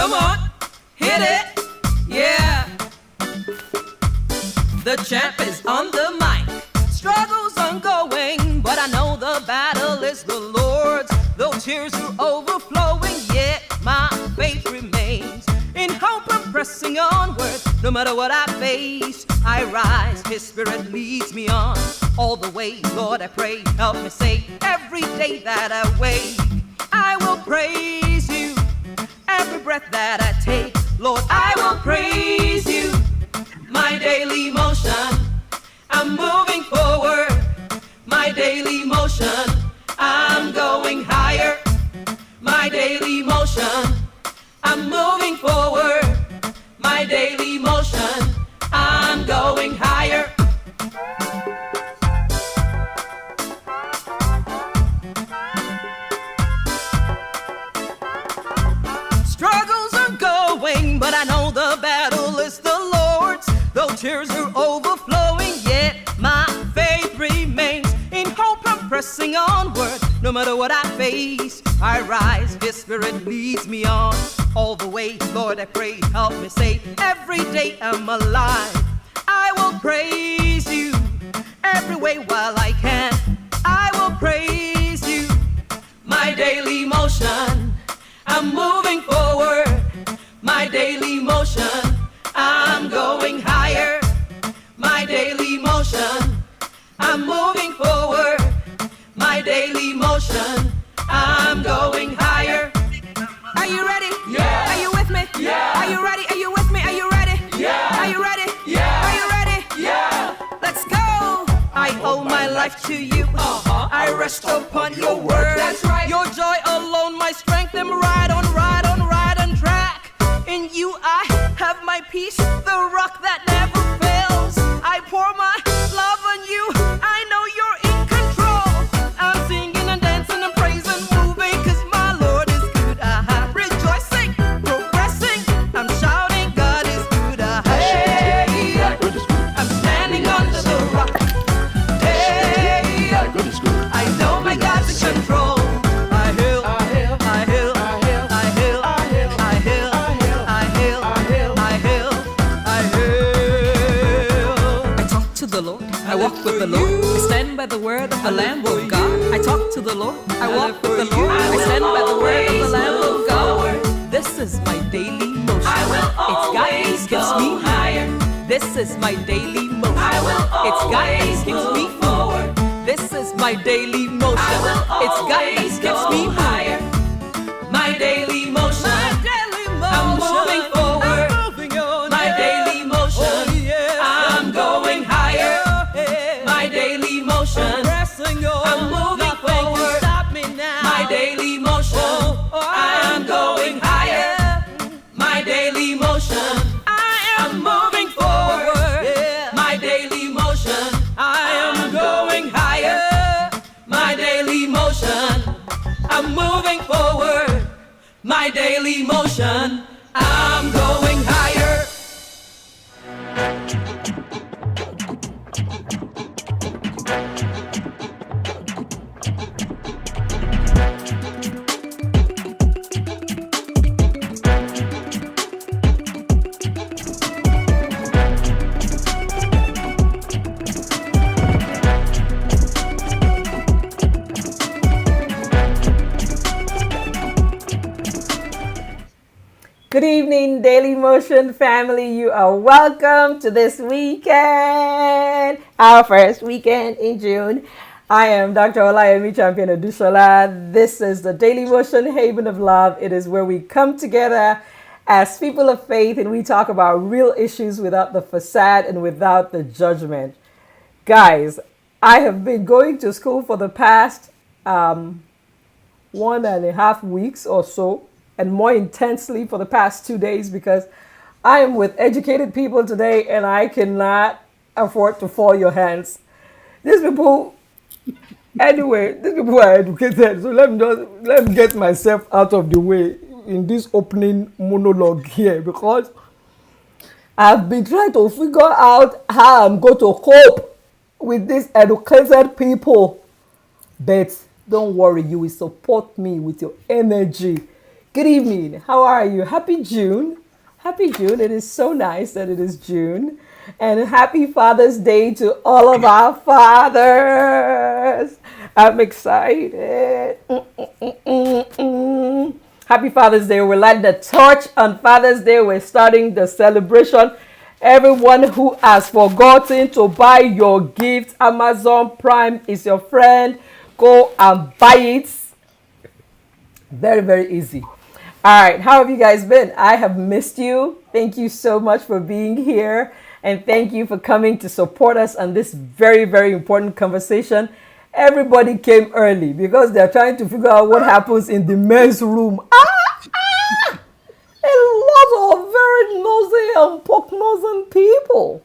Come on, hit it, yeah. The champ is on the mic. Struggles ongoing, but I know the battle is the Lord's. Though tears are overflowing, yet my faith remains. In hope I'm pressing onward. No matter what I face, I rise. His spirit leads me on all the way. Lord, I pray, help me say every day that I wake, I will praise you. Every breath that I take, Lord, I will praise you. My daily motion, I'm moving forward. My daily motion, I'm going higher. My daily motion, I'm moving forward. My daily motion, I'm going higher. Struggles are going, but I know the battle is the Lord's. Though tears are overflowing, yet my faith remains. In hope I'm pressing onward. No matter what I face, I rise. His spirit leads me on all the way. Lord, I pray, help me say every day I'm alive. I will praise you every way while I can. I will praise you. My daily motion, I'm moving forward. My daily motion, I'm going higher. My daily motion, I'm moving forward. My daily motion, I'm going higher. Are you ready? Yeah. Are you with me? Yeah. Are you ready? Are you with me? Are you ready? Yeah. Are you ready? Yeah. Are you ready? Yeah. Let's go. I owe my life to you. I rest upon your word. That's right. Your joy alone, my strength. I'm right on track. In you I have my peace, the rock that never fails. I pour my love on you. I know you're in control. I'm singing and dancing and praising, moving, 'cause my Lord is good. Rejoicing, progressing. I'm shouting, God is good. Hey, I'm standing under the rock. Hey, I know my God's in control. I hail, I hail, I hail, I hail, I hail, I hail, I hail, I hail, I hail, I hail, I hail. I talk to the Lord, I walk with the Lord. I stand by the word of the Lamb of God. I talk to the Lord, I walk with the Lord. I stand by the word of the Lamb of God. This is my daily motion. It's guidance gives me higher. This is my daily motion. It's guidance gives me forward. This is my daily motion. It's guidance gives me higher. My daily motion. I'm moving forward. My daily motion. I'm going higher. My daily motion. I'm moving forward. My daily motion. I'm going higher. My daily motion. I'm moving forward. My daily motion. I am going higher. My daily motion. I'm moving forward. My daily motion. I'm going higher. Good evening, Daily Motion family. You are welcome to this weekend, our first weekend in June. I am Dr. Olayemi Champion Odushola. This is the Daily Motion Haven of Love. It is where we come together as people of faith and we talk about real issues without the facade and without the judgment. Guys, I have been going to school for the past 1.5 weeks or so, and more intensely for the past 2 days, because I am with educated people today and I cannot afford to fall your hands. These people, anyway, these people are educated, so let me get myself out of the way in this opening monologue here, because I've been trying to figure out how I'm going to cope with these educated people. But don't worry, you will support me with your energy. Good evening. How are you? Happy June. Happy June. It is so nice that it is June. And happy Father's Day to all of our fathers. I'm excited. Happy Father's Day. We're lighting the torch on Father's Day. We're starting the celebration. Everyone who has forgotten to buy your gift, Amazon Prime is your friend. Go and buy it. Very, very easy. All right, how have you guys been? I have missed you. Thank you so much for being here. And thank you for coming to support us on this very, very important conversation. Everybody came early because they're trying to figure out what happens in the men's room. A lot of very nosy and pock-nosing people.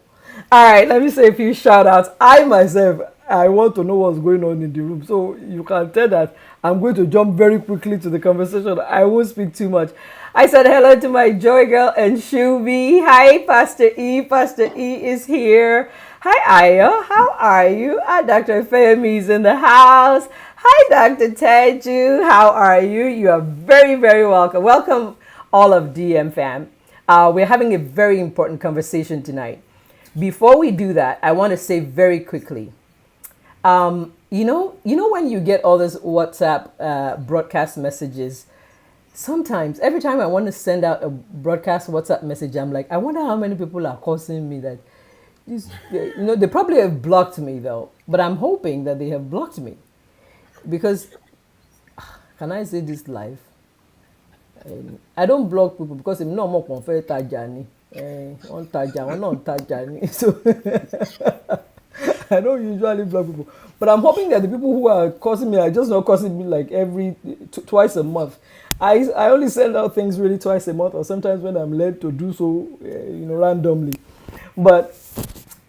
All right, let me say a few shout outs. I myself, I want to know what's going on in the room. So you can tell that I'm going to jump very quickly to the conversation. I won't speak too much. I said hello to my Joy Girl and Shubi. Hi, Pastor E. Pastor E is here. Hi, Ayo. How are you? Dr. Femi is in the house. Hi, Dr. Teju. How are you? You are very, very welcome. Welcome, all of DM fam. We're having a very important conversation tonight. Before we do that, I want to say very quickly, you know when you get all this WhatsApp broadcast messages, sometimes every time I want to send out a broadcast WhatsApp message, I'm like, I wonder how many people are causing me that. They probably have blocked me though, but I'm hoping that they have blocked me because, can I say this live? I don't block people because I'm not more confident tajani. On tajani. So I don't usually block people, but I'm hoping that the people who are causing me are just not causing me like twice a month. I only send out things really twice a month, or sometimes when I'm led to do so, randomly. But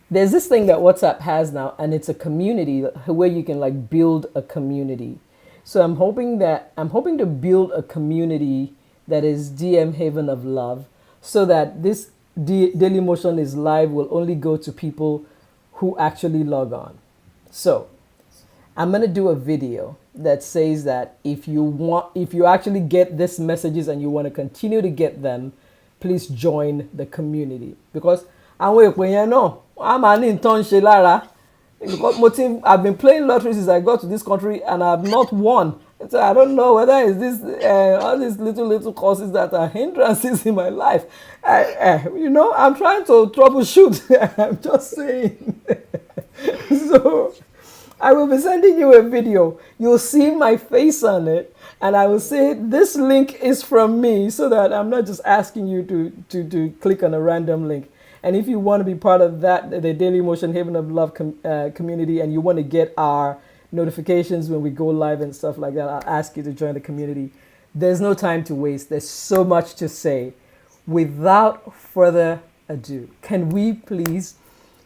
there's this thing that WhatsApp has now, and it's a community where you can like build a community. So I'm hoping to build a community that is DM Haven of Love, so that this Daily Motion is live will only go to people who actually log on. So I'm gonna do a video that says that if you actually get these messages and you want to continue to get them, please join the community, because I'm an intern Lara. I've been playing lottery since I got to this country and I've not won. So I don't know whether it's this all these little causes that are hindrances in my life. I'm trying to troubleshoot. I'm just saying. So I will be sending you a video. You'll see my face on it, and I will say this link is from me, so that I'm not just asking you to click on a random link. And if you want to be part of that, the Daily Motion Haven of Love community, and you want to get our notifications when we go live and stuff like that, I'll ask you to join the community. There's no time to waste. There's so much to say. Without further ado, can we please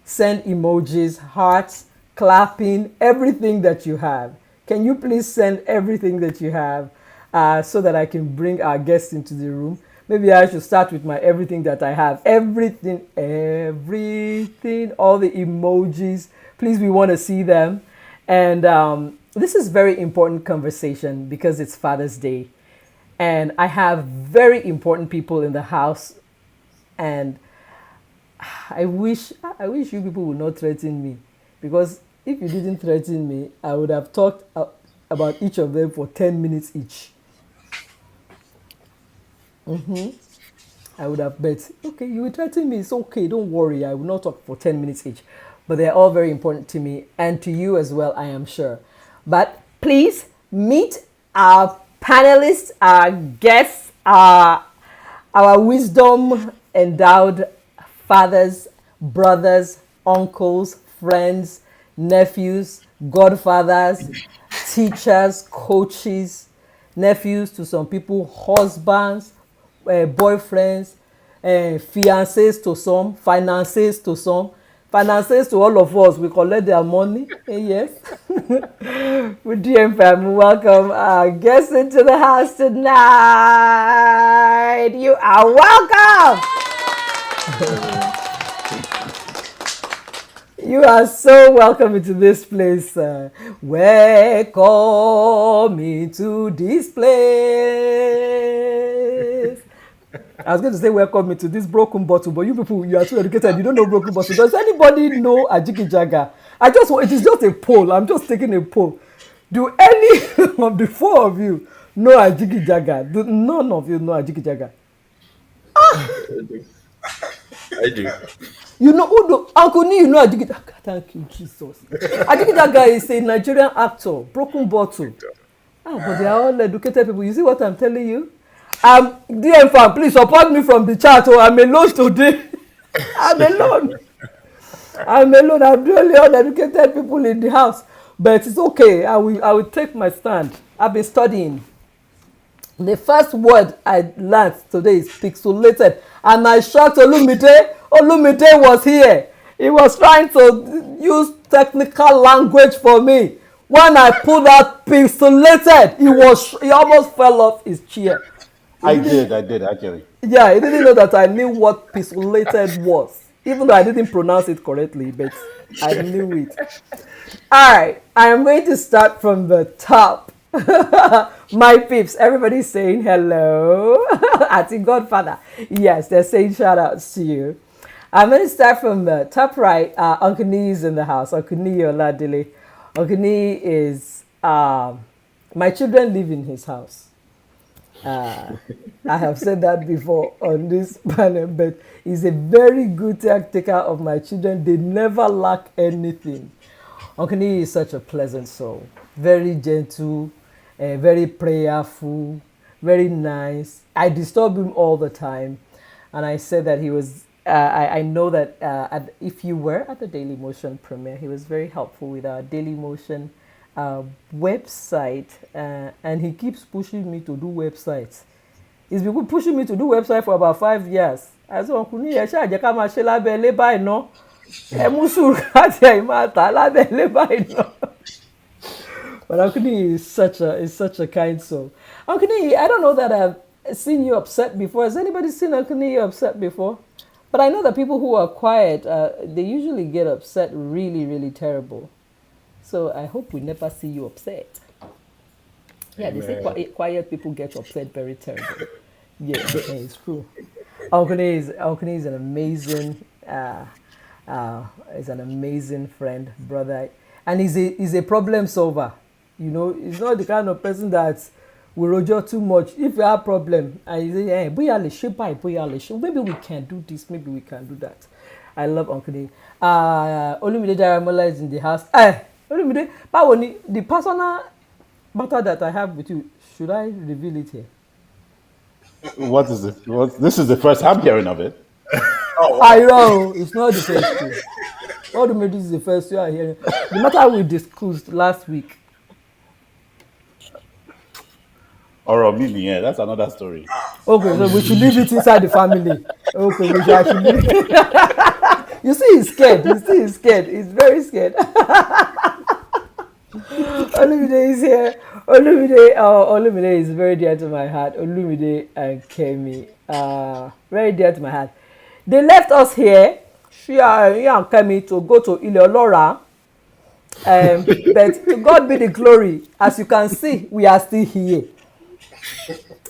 send emojis, hearts, clapping, everything that you have? Can you please send everything that you have so that I can bring our guests into the room? Maybe I should start with my everything that I have. Everything, all the emojis. Please, we want to see them. And this is very important conversation because it's Father's Day. And I have very important people in the house. And I wish you people would not threaten me. Because if you didn't threaten me, I would have talked about each of them for 10 minutes each. I would have bet, okay, you will threaten me, it's okay, don't worry, I will not talk for 10 minutes each. But they're all very important to me and to you as well, I am sure. But please meet our panelists, our guests, our wisdom endowed fathers, brothers, uncles, friends, nephews, godfathers, teachers, coaches, nephews to some people, husbands, boyfriends, fiancés to some, finances to some, finances to all of us. We collect their money. Yes. With DM family, welcome our guests into the house tonight. You are welcome. You are so welcome into this place. Welcome into this place. I was going to say welcome me to this broken bottle, but you people, you are too educated. You don't know broken bottle. Does anybody know Ajiki Jaga? It is just a poll. I'm just taking a poll. Do any of the four of you know Ajiki Jaga? None of you know Ajiki Jaga. I do. You know who do Uncle Nee, you know Ajiki Jaga. Thank you, Jesus. Ajiki Jaga is a Nigerian actor, broken bottle. But they are all educated people. You see what I'm telling you? DM fan, please support me from the chat. Oh, I'm alone today. I'm alone. I'm the only uneducated people in the house. But it's okay. I will take my stand. I've been studying. The first word I learned today is pixelated. And I shocked Olumide. Olumide was here. He was trying to use technical language for me. When I pulled out pixelated, he almost fell off his chair. I did actually. Yeah, he didn't know that I knew what pixelated was. Even though I didn't pronounce it correctly, but I knew it. All right, I am going to start from the top. My peeps, everybody's saying hello. Ati Godfather. Yes, they're saying shout outs to you. I'm going to start from the top right. Uncle Nee is in the house. Uncle Nee Oladile. Uncle Nee is, my children live in his house. I have said that before on this panel, but he's a very good caretaker of my children. They never lack anything. Uncle Nee is such a pleasant soul, very gentle, very prayerful, very nice. I disturb him all the time, and I said that he was. I know that if you were at the Daily Motion premiere, he was very helpful with our Daily Motion website, and he keeps pushing me to do websites. He's been pushing me to do website for about 5 years. I said, Uncle Nee, but Uncle Nee is such a kind soul. Uncle Nee, I don't know that I've seen you upset before. Has anybody seen Uncle Nee upset before? But I know that people who are quiet, they usually get upset really, really terrible. So I hope we never see you upset. Yeah, they say quiet people get upset very terrible. Yeah, it's true. Uncle Nee is an amazing, is an amazing friend, brother, and he's a problem solver. You know, he's not the kind of person that will roger too much. If you have a problem, and you say, hey, maybe we can do this, maybe we can do that. I love Uncle Nee. Olumide Daramola is in the house. Olumide, the personal matter that I have with you, should I reveal it here? What is it? This is the first I'm hearing of it. I know, it's not the first two. Olumide is the first you are hearing. The matter we discussed last week. Or Mimi, yeah, that's another story. Okay, so we should leave it inside the family. Okay, we should leave it. You see, he's scared. He's very scared. Olumide is here. Olumide is very dear to my heart. Olumide and Kemi, very dear to my heart. They left us here, she and Kemi, to go to Ileolora. But to God be the glory. As you can see, we are still here.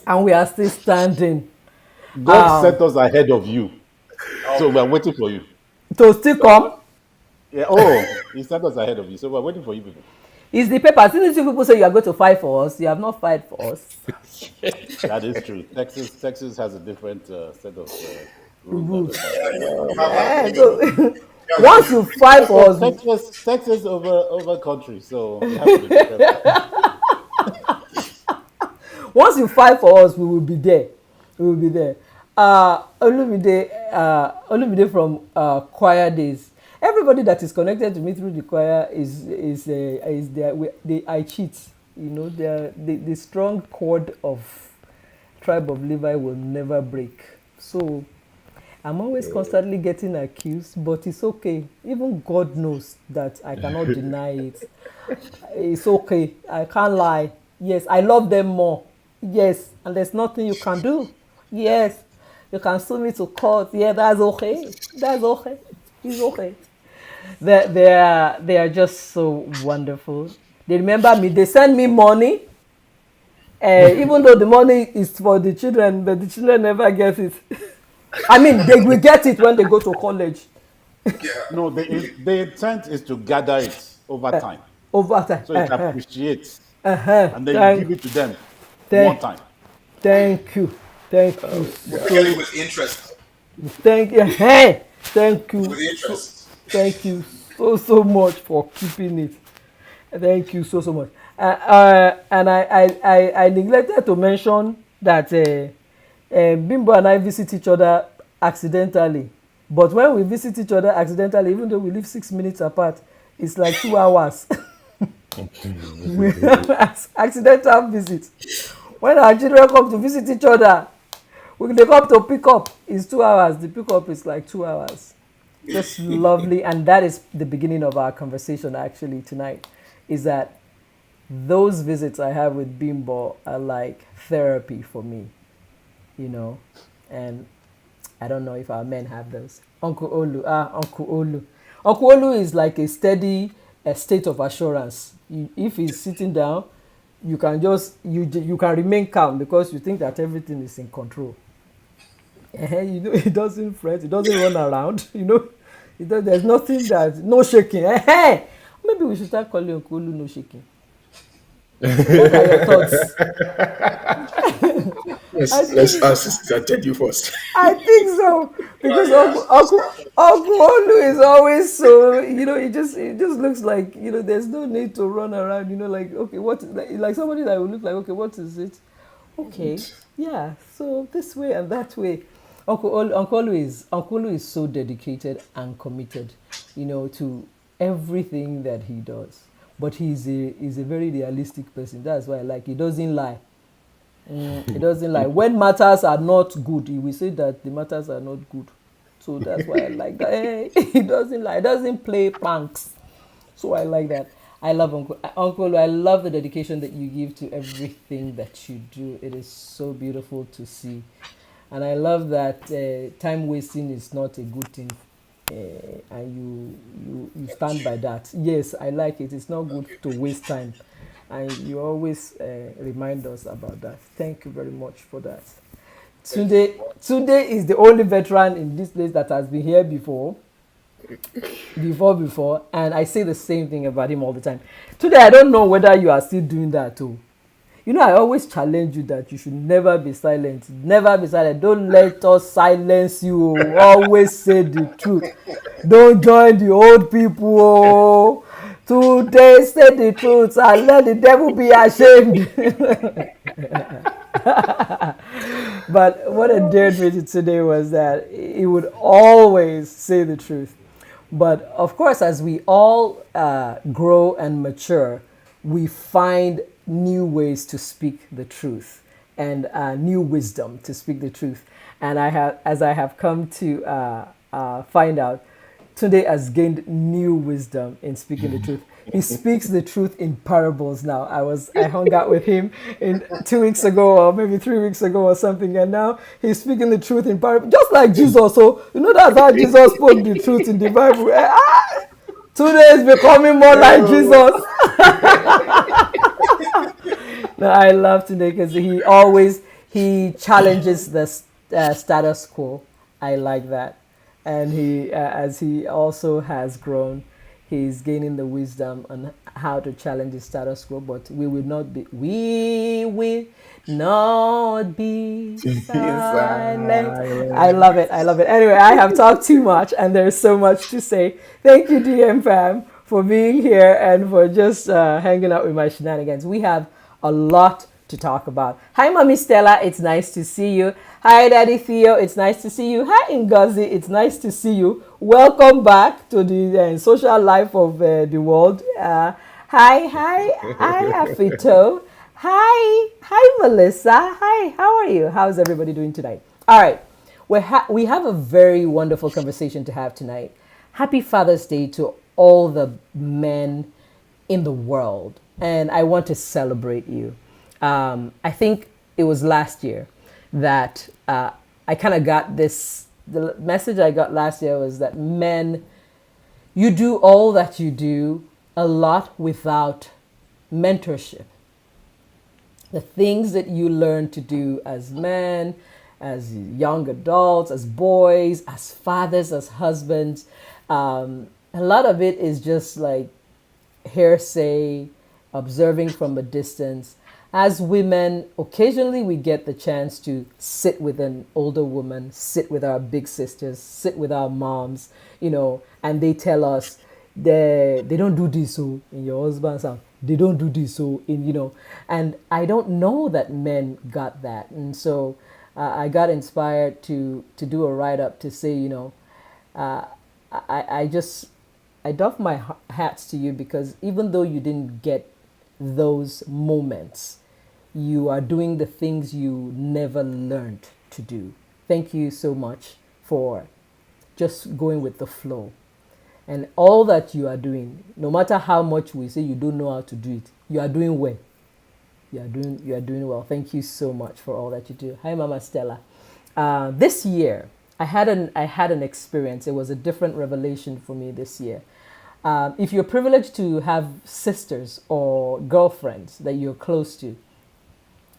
And we are still standing. God sent us ahead of you. So we're waiting for you. To still come? Yeah, he sent us ahead of you. So we're waiting for you people. It's the paper. As soon as you people say you are going to fight for us, you have not fight for us. That is true. Texas has a different set of rules. So, once you fight for us, Texas over country, so you have to be careful. Once you fight for us, we will be there. Olumide from choir days. Everybody that is connected to me through the choir is there. I cheat. You know, the strong cord of tribe of Levi will never break. So I'm always constantly getting accused, but it's okay. Even God knows that I cannot deny it. It's okay. I can't lie. Yes, I love them more. Yes, and there's nothing you can do. Yes, you can sue me to court. Yeah, that's okay. It's okay. They are just so wonderful. They remember me. They send me money. Even though the money is for the children, but the children never get it. I mean, they will get it when they go to college. Yeah. No, the intent is to gather it over time, Over time. so it appreciates, and then you give Thank, it to them one thank, time. thank you. Thank you. But we get it with interest. Thank you. Hey, thank you. With interest. Thank you so much for keeping it. Thank you so much. And I neglected to mention that Bimbo and I visit each other accidentally. But when we visit each other accidentally, even though we live 6 minutes apart, it's like 2 hours. We have accidental visits. When our children come to visit each other, when they come to pick up, it's 2 hours. The pickup is like 2 hours. Just lovely. And that is the beginning of our conversation actually tonight, is that those visits I have with Bimbo are like therapy for me, and I don't know if our men have those. Uncle Olu. Uncle Olu is like a steady state of assurance. If he's sitting down, you can just you can remain calm because you think that everything is in control. He doesn't fret, he doesn't run around. There's nothing no shaking. Maybe we should start calling Uncle Olu no shaking. What are your thoughts? Let's ask Sister Teddy first. I think so because Uncle Olu is always so it just looks like there's no need to run around like okay what like somebody that would look like okay what is it okay yeah so this way and that way. Uncle Olu is so dedicated and committed to everything that he does, but he's a very realistic person. That's why I like he doesn't lie. He doesn't lie. When matters are not good, he will say that the matters are not good. So that's why I like that. He doesn't lie. He doesn't play punks. So I like that. I love Uncle. I love the dedication that you give to everything that you do. It is so beautiful to see. And I love that time wasting is not a good thing. And you stand by that. Yes, I like it. It's not good to waste time. And you always remind us about that. Thank you very much for that. Tunde is the only veteran in this place that has been here before, and I say the same thing about him all the time. Today, I don't know whether you are still doing that too. I always challenge you that you should never be silent. Never be silent. Don't let us silence you. Always say the truth. Don't join the old people. Today, say the truth and let the devil be ashamed. But what endeared me today was that he would always say the truth. But of course, as we all grow and mature, we find new ways to speak the truth and new wisdom to speak the truth. And as I have come to find out, Tunde has gained new wisdom in speaking the truth. He speaks the truth in parables now. I hung out with him 2 weeks ago or maybe 3 weeks ago or something, and now he's speaking the truth in parables, just like Jesus. So that's how Jesus spoke the truth in the Bible. Tunde is becoming more like Jesus. No, I love Tunde because he challenges the status quo. I like that. And as he also has grown, he's gaining the wisdom on how to challenge the status quo. But we will not be silent. I love it. Anyway, I have talked too much, and there's so much to say. Thank you, DM fam, for being here and for just hanging out with my shenanigans. We have a lot to talk about. Hi, Mommy Stella. It's nice to see you. Hi, Daddy Theo. It's nice to see you. Hi, Ngozi. It's nice to see you. Welcome back to the social life of the world. Hi, Afito. Hi, Melissa. Hi, how are you? How's everybody doing tonight? All right. We have a very wonderful conversation to have tonight. Happy Father's Day to all the men in the world. And I want to celebrate you. I think it was last year that I kind of got this. The message I got last year was that men, you do all that you do a lot without mentorship. the things that you learn to do as men, as young adults, as boys, as fathers, as husbands. A lot of it is just like hearsay, observing from a distance. As women, occasionally we get the chance to sit with an older woman, sit with our big sisters, sit with our moms, and they tell us they don't do this so in your husband's house. They don't do this so in. And I don't know that men got that. And so I got inspired to do a write up to say, I doff my hats to you, because even though you didn't get those moments, you are doing the things you never learned to do. Thank you so much for just going with the flow. And all that you are doing, no matter how much we say you don't know how to do it, you are doing well. You are doing well. Thank you so much for all that you do. Hi, Mama Stella. This year, I had an experience. It was a different revelation for me this year. If you're privileged to have sisters or girlfriends that you're close to,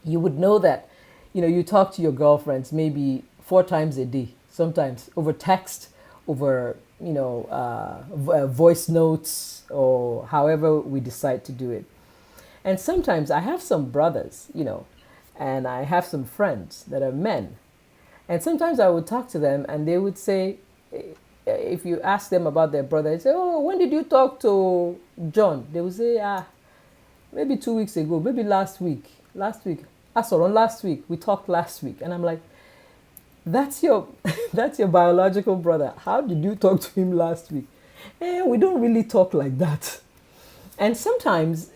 you would know that, you talk to your girlfriends maybe 4 times a day, sometimes over text, over, voice notes, or however we decide to do it. And sometimes I have some brothers, and I have some friends that are men. And sometimes I would talk to them and they would say, if you ask them about their brother, they say, oh, when did you talk to John? They would say, maybe 2 weeks ago, maybe last week. Last week. We talked last week. And I'm like, that's your biological brother. How did you talk to him last week? We don't really talk like that. And sometimes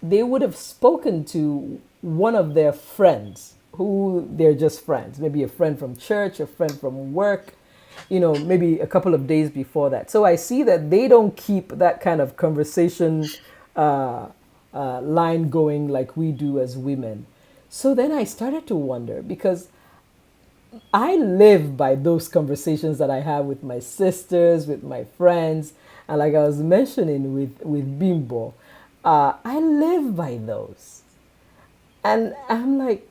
they would have spoken to one of their friends, who they're just friends, maybe a friend from church, a friend from work, maybe a couple of days before that. So I see that they don't keep that kind of conversation line going like we do as women. So then I started to wonder, because I live by those conversations that I have with my sisters, with my friends, and like I was mentioning with Bimbo, I live by those. And I'm like,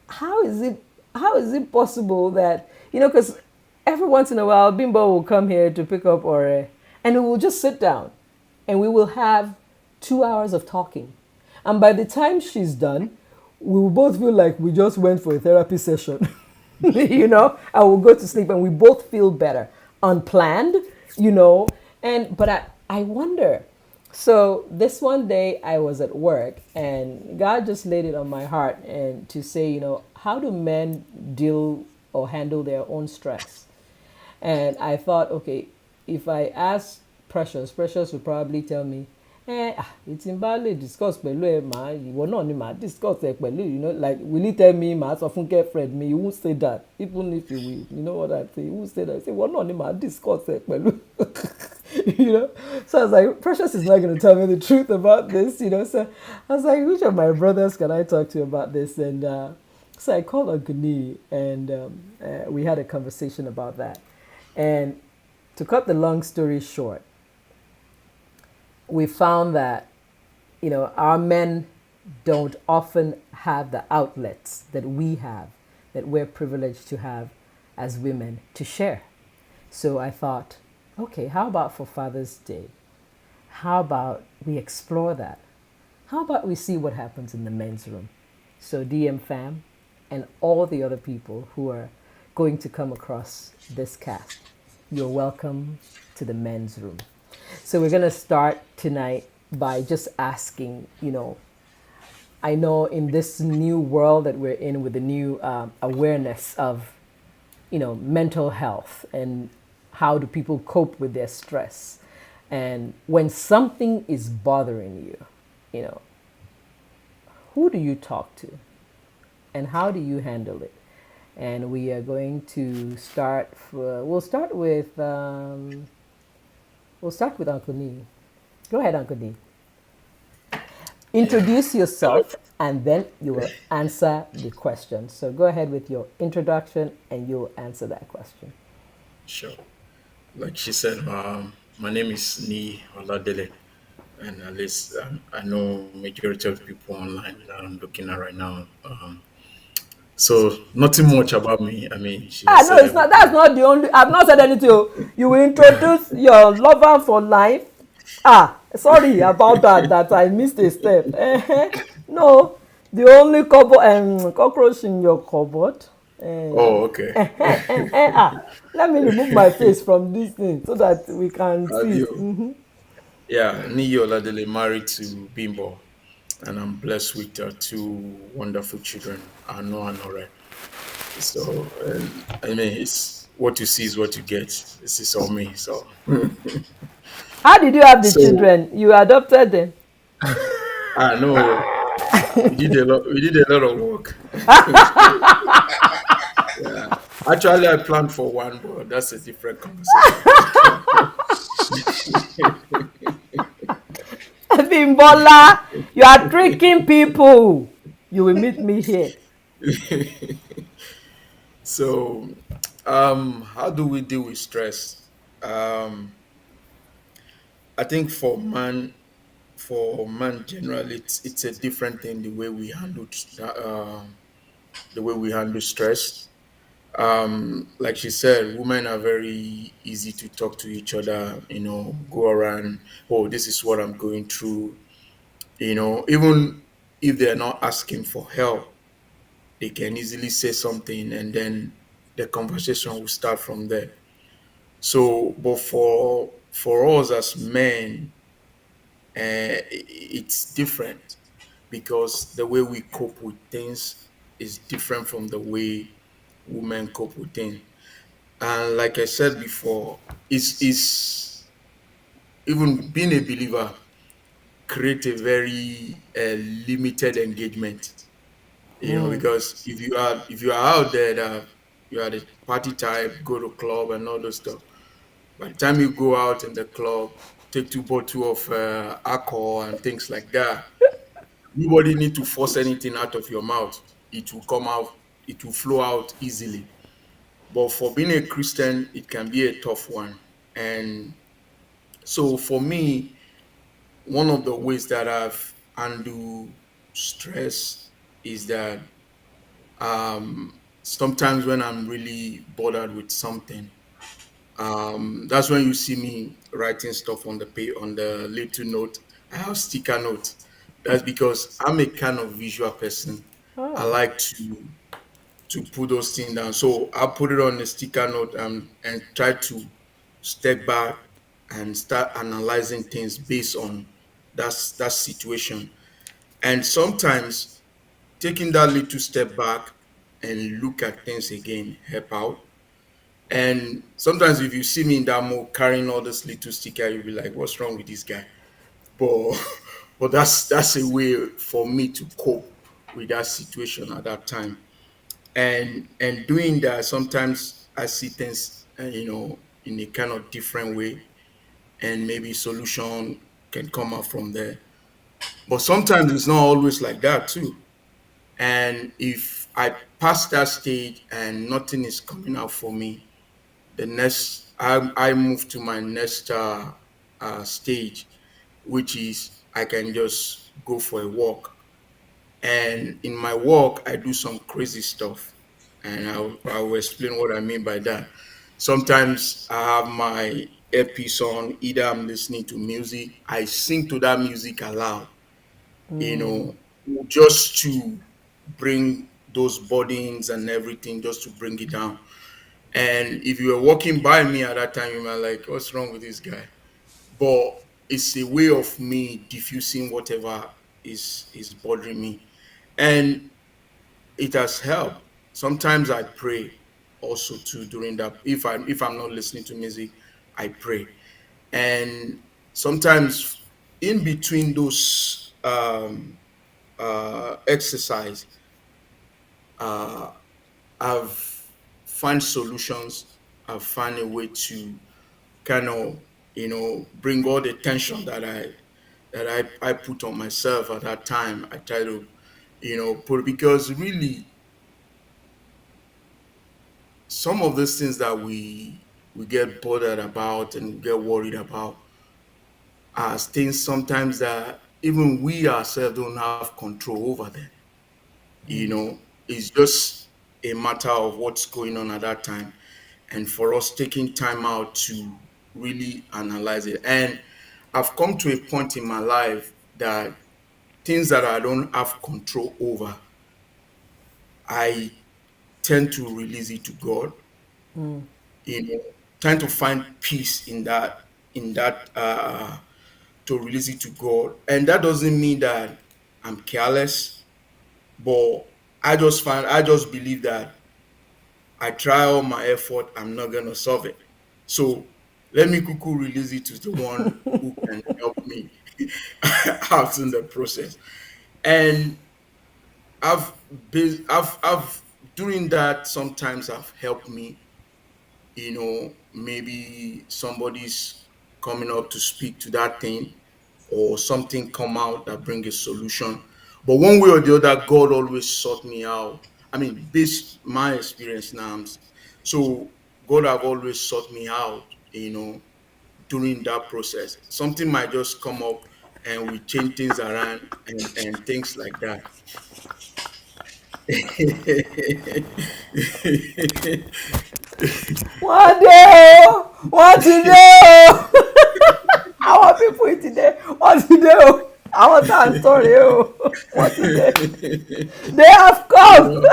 how is it possible that, because every once in a while Bimbo will come here to pick up Ore, and we will just sit down and we will have 2 hours of talking. And by the time she's done, we will both feel like we just went for a therapy session, and we'll go to sleep and we both feel better. Unplanned, but I wonder. So this one day I was at work and God just laid it on my heart and to say, how do men deal or handle their own stress? And I thought, okay, if I ask Precious would probably tell me, it's in Bali, discuss pẹ̀lú ma, ìwọ náà ni ma discuss pẹ̀lú, like, will he tell me ma sọ fún girlfriend me? You won't say that. Even if you will, you know what I say, you won't say that. Say, ìwọ náà ni ma discuss pẹ̀lú. So I was like, Precious is not going to tell me the truth about this, So I was like, which of my brothers can I talk to about this? And so I called Uncle Nee, and we had a conversation about that. And to cut the long story short, we found that, our men don't often have the outlets that we have, that we're privileged to have as women to share. So I thought, okay, how about for Father's Day? How about we explore that? How about we see what happens in the men's room? So DM fam and all the other people who are going to come across this cast, you're welcome to the men's room. So we're going to start tonight by just asking, I know in this new world that we're in with the new awareness of, mental health and how do people cope with their stress. And when something is bothering you, who do you talk to? And how do you handle it? And we are going to start, we'll start with Uncle Nee. Go ahead, Uncle Nee. Introduce yourself and then you will answer the question. So go ahead with your introduction and you'll answer that question. Sure. Like she said, my name is Nee Oladele. and at least I know majority of people online that I'm looking at right now. So nothing much about me. I mean, she Ah, has no, said it's not. That's everything. not the only. I've not said anything. Oh. You will introduce your lover for life. Ah, sorry about that. That I missed a step. No, the only cockroach in your cupboard. Oh, okay. Let me remove my face from this thing so that we can Have see it. you? Yeah, Niyi Oladele married to Bimbo, and I'm blessed with two wonderful children, Ano and Ore. So, I mean, it's what you see is what you get. This is all me. So, How did you have the so children? You adopted them. I know we did a lot. We did a lot of work. Yeah. Actually, I planned for one, but that's a different conversation. Bimbola, you are tricking people. You will meet me here. So, how do we deal with stress? Um, I think for man generally, it's a different thing the way we handle the way we handle stress. Like she said, women are very easy to talk to each other. Go around. Oh, this is what I'm going through. Even if they're not asking for help, they can easily say something, and then the conversation will start from there. So, but for us as men, it's different because the way we cope with things is different from the way women cope with things. And like I said before, is even being a believer create a very limited engagement. Because if you are out there that you are the party type, go to club and all those stuff. By the time you go out in the club, take two bottle of alcohol and things like that, nobody need to force anything out of your mouth. It will come out, it will flow out easily. But for being a Christian, it can be a tough one. And so for me, one of the ways that I've handled stress is that sometimes when I'm really bothered with something, that's when you see me writing stuff on the little note. I have sticker notes. That's because I'm a kind of visual person. I Oh. like to put those things down. So I put it on a sticker note and try to step back and start analyzing things based on that situation. And sometimes taking that little step back and look at things again help out. And sometimes if you see me in that mode carrying all this little sticker, you'll be like, what's wrong with this guy? But but that's a way for me to cope with that situation at that time. And doing that, sometimes I see things in a kind of different way, and maybe solution can come out from there. But sometimes it's not always like that too. And if I pass that stage and nothing is coming out for me, the next I move to my next stage, which is I can just go for a walk. And in my walk, I do some crazy stuff, and I'll explain what I mean by that. Sometimes I have my earpiece on, either I'm listening to music, I sing to that music aloud, you know, just to bring those burdens and everything, just to bring it down. And if you were walking by me at that time, you might like, what's wrong with this guy? But it's a way of me diffusing whatever is bothering me. And it has helped. Sometimes I pray also too during that. If I'm not listening to music, I pray. And sometimes in between those exercise, uh, I've found solutions. I've found a way to kind of bring all the tension that I put on myself at that time. I try to put, because really some of those things that we get bothered about and get worried about as things sometimes that even we ourselves don't have control over them. It's just a matter of what's going on at that time, and for us taking time out to really analyze it. And I've come to a point in my life that things that I don't have control over, I tend to release it to God. You know, trying to find peace in that to release it to God. And that doesn't mean that I'm careless, but I just believe that I try all my effort, I'm not gonna solve it. So let me kuku release it to the one who can help me out in the process. And I've I've doing that sometimes have helped me. Maybe somebody's coming up to speak to that thing, or something come out that bring a solution. But one way or the other, God always sought me out. I mean, based my experience now, so God have always sought me out, during that process. Something might just come up and we change things around, and things like that. One day, what to do? I want people in today. What to do? I want that story. What to do? They have you come. know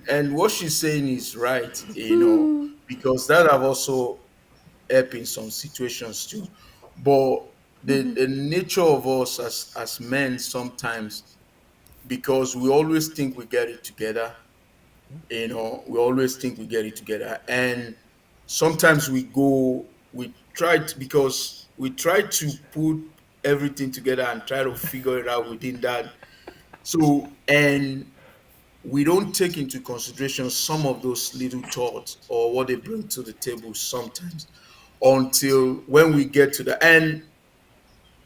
and what she's saying is right, because that have also helped in some situations too. But the nature of us as men sometimes, because we always think we get it together, we always think we get it together. And sometimes we try to, because we try to put everything together and try to figure it out within that. So, and we don't take into consideration some of those little thoughts or what they bring to the table sometimes, until when we get to the end.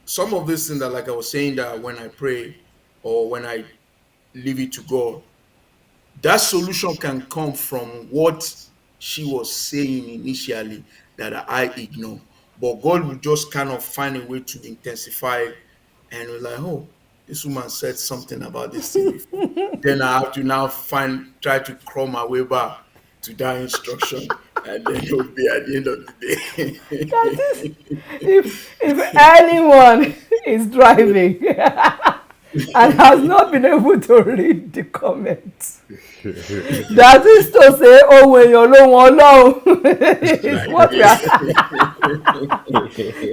Some of these things that, like I was saying, that when I pray or when I leave it to God, that solution can come from what she was saying initially that I ignore. But God will just kind of find a way to intensify it. And we're like, oh, this woman said something about this thing before. Then I have to now try to crawl my way back to that instruction. And then it'll be at the end of That is, the if anyone is driving and has not been able to read the comments, that is to say, oh, when you're low, is what we are.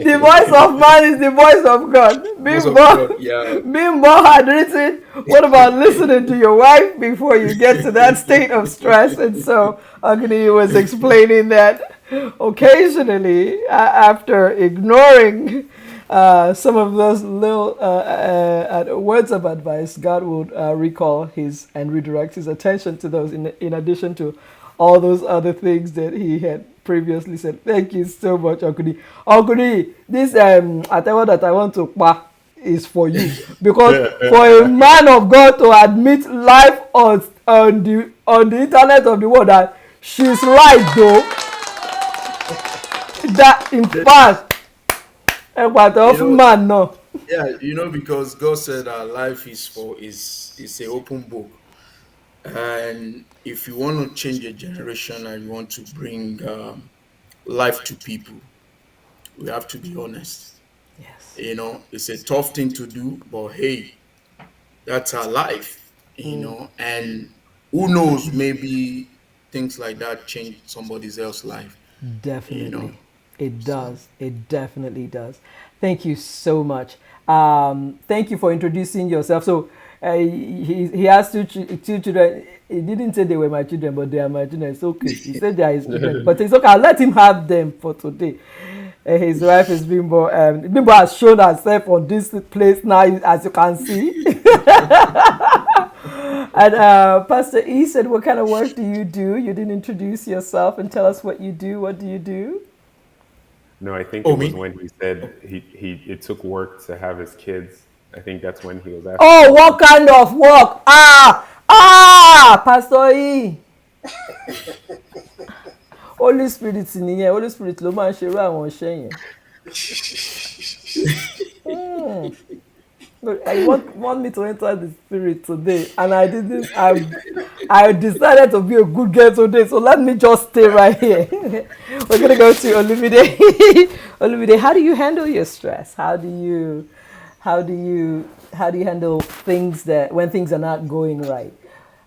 The voice of man is the voice of God. day. Yeah. Bimbo had written, what about listening to your wife before you get to that state of stress? And so Agni was explaining that occasionally, after ignoring some of those little words of advice, God would recall his and redirect his attention to those, in addition to all those other things that he had previously said. Thank you so much, Okudi. Okudi, this attempt that I want to is for you, because for a man of God to admit live on the internet of the world that she's right, though, that in fact, what of man no. Yeah, because God said our life is an open book. And if you want to change a generation and you want to bring life to people, we have to be honest. Yes. It's a tough thing to do, but hey, that's our life, and who knows, maybe things like that change somebody else's life, Definitely. It So, does. It definitely does. Thank you so much. Thank you for introducing yourself. So he has two children. He didn't say they were my children, but they are my children. It's okay. He said they are his children, but it's okay. I'll let him have them for today. His wife is Bimbo. Bimbo has shown herself on this place now, as you can see. And Pastor E said, what kind of work do you do? You didn't introduce yourself and tell us what you do. What do you do? No, I think oh, it was me? when he said it took work to have his kids. I think that's when he was asking Oh, about what his kind of work? Pastor E. Holy Spirit nìyẹn, Holy Spirit ló máa ń ṣerú àwọn iṣẹ́ yẹn. I want me to enter the spirit today, and I didn't. I decided to be a good girl today, so let me just stay right here. We're gonna go to Olumide. Olumide, how do you handle your stress? How do you handle things that when things are not going right?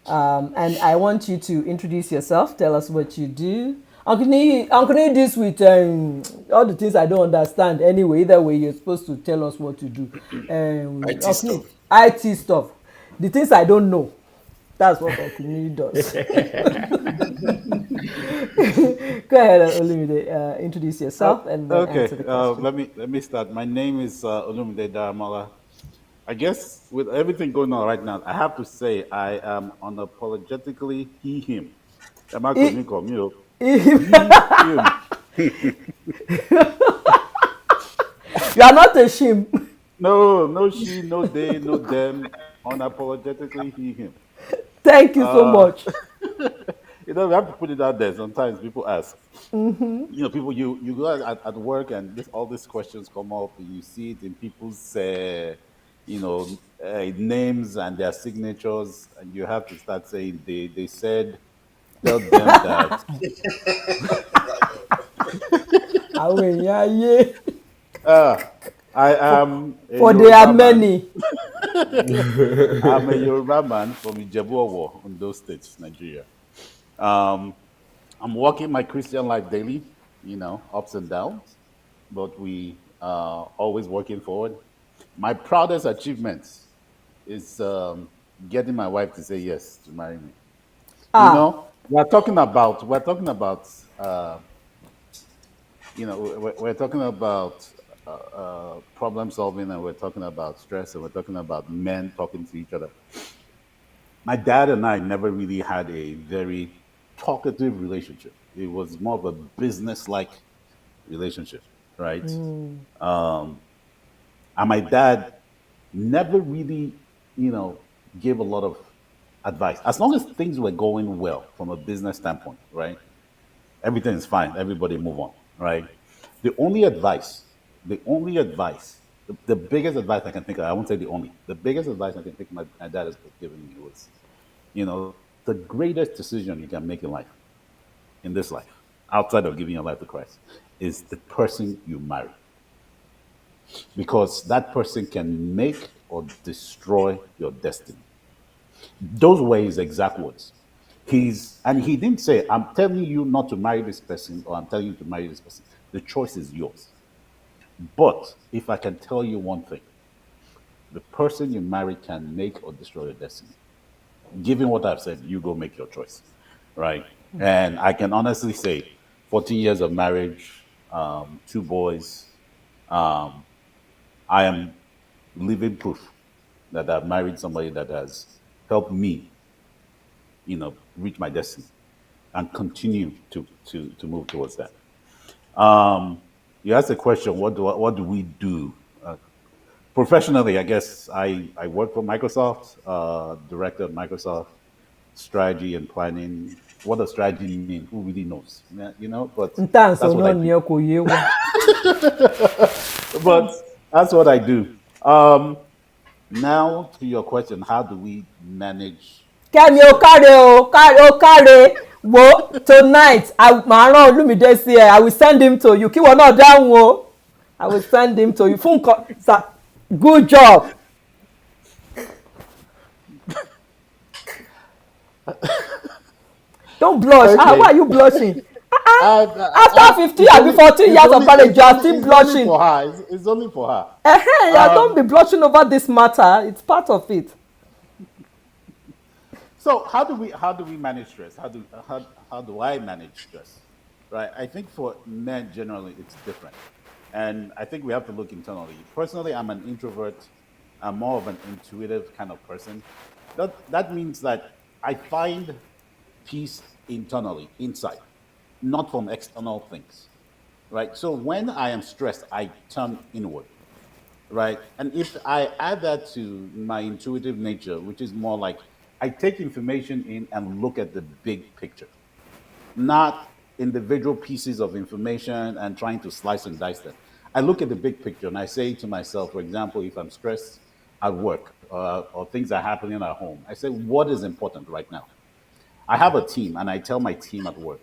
And I want you to introduce yourself. Tell us what you do. Uncle need this with all the things I don't understand. Anyway, either way, you're supposed to tell us what to do. IT Uncle stuff. IT stuff. The things I don't know. That's what Uncle does. Go ahead, Olumide. Introduce yourself and then Okay, answer the question. let me start. My name is Olumide Daramala. I guess with everything going on right now, I have to say I am unapologetically him. Am I He- calling you? You Him. are not a shame. No, no she, no they, no them. Unapologetically him. Thank you so much. You know, we have to put it out there. Sometimes people ask. You know, people you go at work and all these questions come up, and you see it in people's you know names and their signatures, and you have to start saying they said, tell them that Àwọn èèyàn ayé. I am a For they are Yoruba man. many. I'm a Yoruba man from Ijebu-Owo, in those states, Nigeria. I'm walking my Christian life daily, you know, ups and downs, but we always working forward. My proudest achievement is getting my wife to say yes to marry me. You know, we're talking about you know, we're talking about problem solving, and we're talking about stress, and we're talking about men talking to each other. My dad and I never really had a very talkative relationship. It was more of a business-like relationship, right? And my dad never really, you know, gave a lot of advice. As long as things were going well from a business standpoint, right? Everything is fine. Everybody move on, right? The only advice, the biggest advice I can think of, I won't say the only, the biggest advice I can think my dad has given me was, you know, the greatest decision you can make in this life, outside of giving your life to Christ, is the person you marry. Because that person can make or destroy your destiny. Those were his exact words. And he didn't say, I'm telling you not to marry this person, or I'm telling you to marry this person. The choice is yours. But if I can tell you one thing, the person you marry can make or destroy your destiny. Given what I've said, you go make your choice, right? And I can honestly say, 14 years of marriage, 2 boys, I am living proof that I've married somebody that has helped me, you know, reach my destiny and continue to move towards that. You asked the question, what do we do? Professionally, I guess I work for Microsoft, director of Microsoft, strategy and planning. What does strategy mean? Who really knows? Yeah, you know, but Ntan that's so what I no do. ni kò yé wa. But that's what I do. Now to your question, how do we manage? Kẹ́mi ó káre wo tonight màá rán Olúmídé sí ẹ. I will send him to you. Kí wọ́n náà dáhùn o. I will send him to you. Fún nǹkan sir, good job. Don't blush. Okay. Why are you blushing? After After 15 and 14 years of marriage, you are still blushing. For her. It's only for her. Don't be blushing over this matter. It's part of it. So how do we manage stress? How do I manage stress? Right. I think for men generally it's different, and I think we have to look internally. Personally, I'm an introvert. I'm more of an intuitive kind of person. That means that I find peace internally, inside, not from external things. Right. So when I am stressed, I turn inward. Right. And if I add that to my intuitive nature, which is more like I take information in and look at the big picture, not individual pieces of information and trying to slice and dice them. I look at the big picture and I say to myself, for example, if I'm stressed at work or things are happening at home, I say, what is important right now? I have a team and I tell my team at work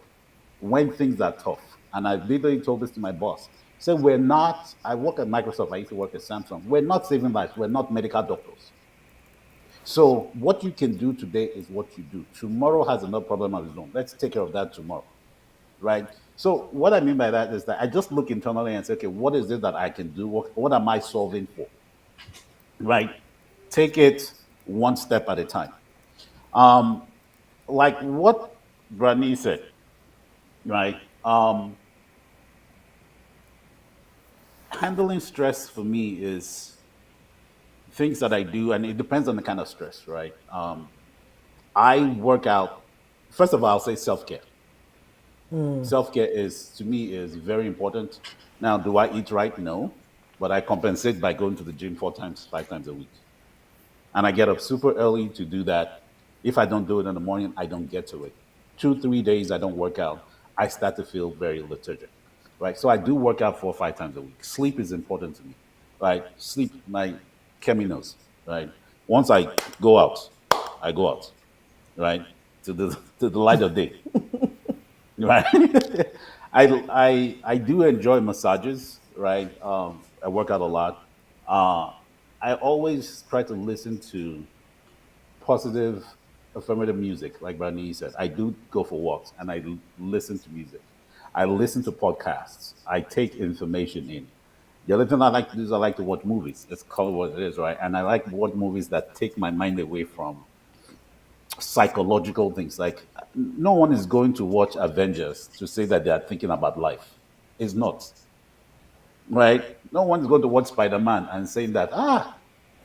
when things are tough, and I literally told this to my boss. So we're not, I work at Microsoft, I used to work at Samsung. We're not saving lives, we're not medical doctors. So what you can do today is what you do. Tomorrow has another problem of its own. Let's take care of that tomorrow, right? So what I mean by that is that I just look internally and say, okay, what is it that I can do? What am I solving for, right? Take it one step at a time. Um, like what Brani said, right? Handling stress for me is things that I do, and it depends on the kind of stress, right? I work out. First of all, I'll say self care. Self care is to me is very important. Now, do I eat right? No, but I compensate by going to the gym 4 times, 5 times a week, and I get up super early to do that. If I don't do it in the morning, I don't get to it. 2, 3 days I don't work out, I start to feel very lethargic, right? So I do work out 4 or 5 times a week. Sleep is important to me, right? Sleep, my Kemi knows, right? Once I go out, right, to the light of day, right? I do enjoy massages, right? I work out a lot. Uh, I always try to listen to positive, affirmative music, like Brani said. I do go for walks and listen to music. I listen to podcasts. I take information in. The other thing I like to do is I like to watch movies. It's called what it is, right? And I like to watch movies that take my mind away from psychological things. Like, no one is going to watch Avengers to say that they are thinking about life. It's not, right? No one is going to watch Spider Man and saying that,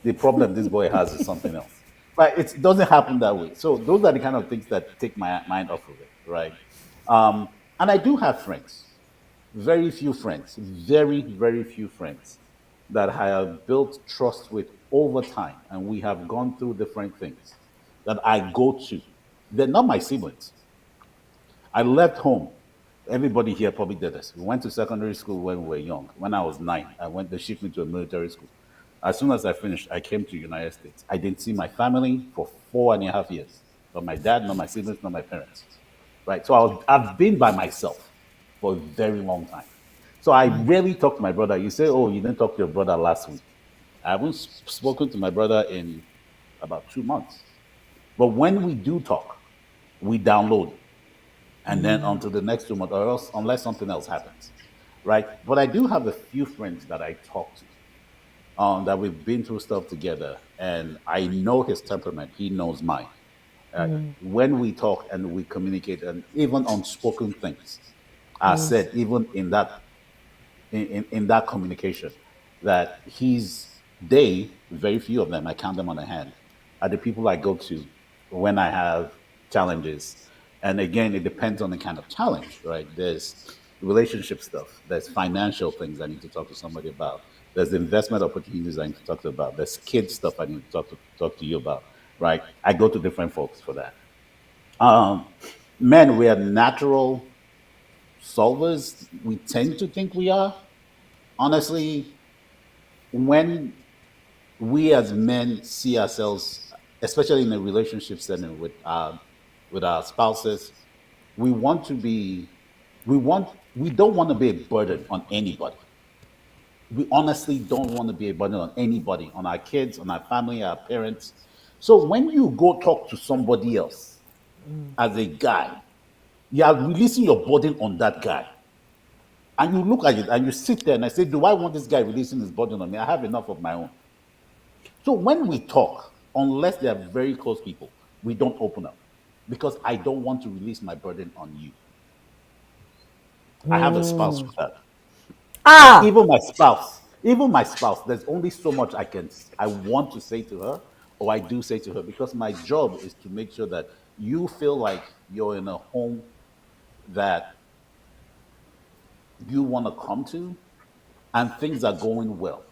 the problem this boy has is something else. Right? It doesn't happen that way. So those are the kind of things that take my mind off of it, right? And I do have friends, very few friends, very, very few friends that I have built trust with over time, and we have gone through different things that I go to. They're not my siblings. I left home. Everybody here probably did this. We went to secondary school when we were young. When I was 9, they shipped me to a military school. As soon as I finished, I came to the United States. I didn't see my family for 4.5 years. Not my dad, not my siblings, not my parents. Right? So I've been by myself for a very long time. So I rarely talk to my brother. You say, oh, you didn't talk to your brother last week. I haven't spoken to my brother in about 2 months. But when we do talk, we download and then until the next 2 months, or else unless something else happens, right? But I do have a few friends that I talk to, that we've been through stuff together, and I know his temperament. He knows mine. When we talk and we communicate, and even unspoken things are said, even in that in that communication, that very few of them, I count them on a hand, are the people I go to when I have challenges. And again, it depends on the kind of challenge, right? There's relationship stuff, there's financial things I need to talk to somebody about, there's investment opportunities I need to talk to about, there's kid stuff I need to talk to you about, right? I go to different folks for that. Um, Men, we are natural solvers. We tend to think we are. Honestly, when we as men see ourselves, especially in a relationship setting with our spouses, we want to be we don't want to be a burden on anybody. We honestly don't want to be a burden on anybody, on our kids, on our family, our parents. So when you go talk to somebody else as a guy, you are releasing your burden on that guy. And you look at it and you sit there and I say, do I want this guy releasing his burden on me? I have enough of my own. So when we talk, unless they are very close people, we don't open up because I don't want to release my burden on you. I have a spouse for that. And Ah, even my spouse, there's only so much I want to say to her, or I do say to her, because my job is to make sure that you feel like you're in a home that you want to come to and things are going well.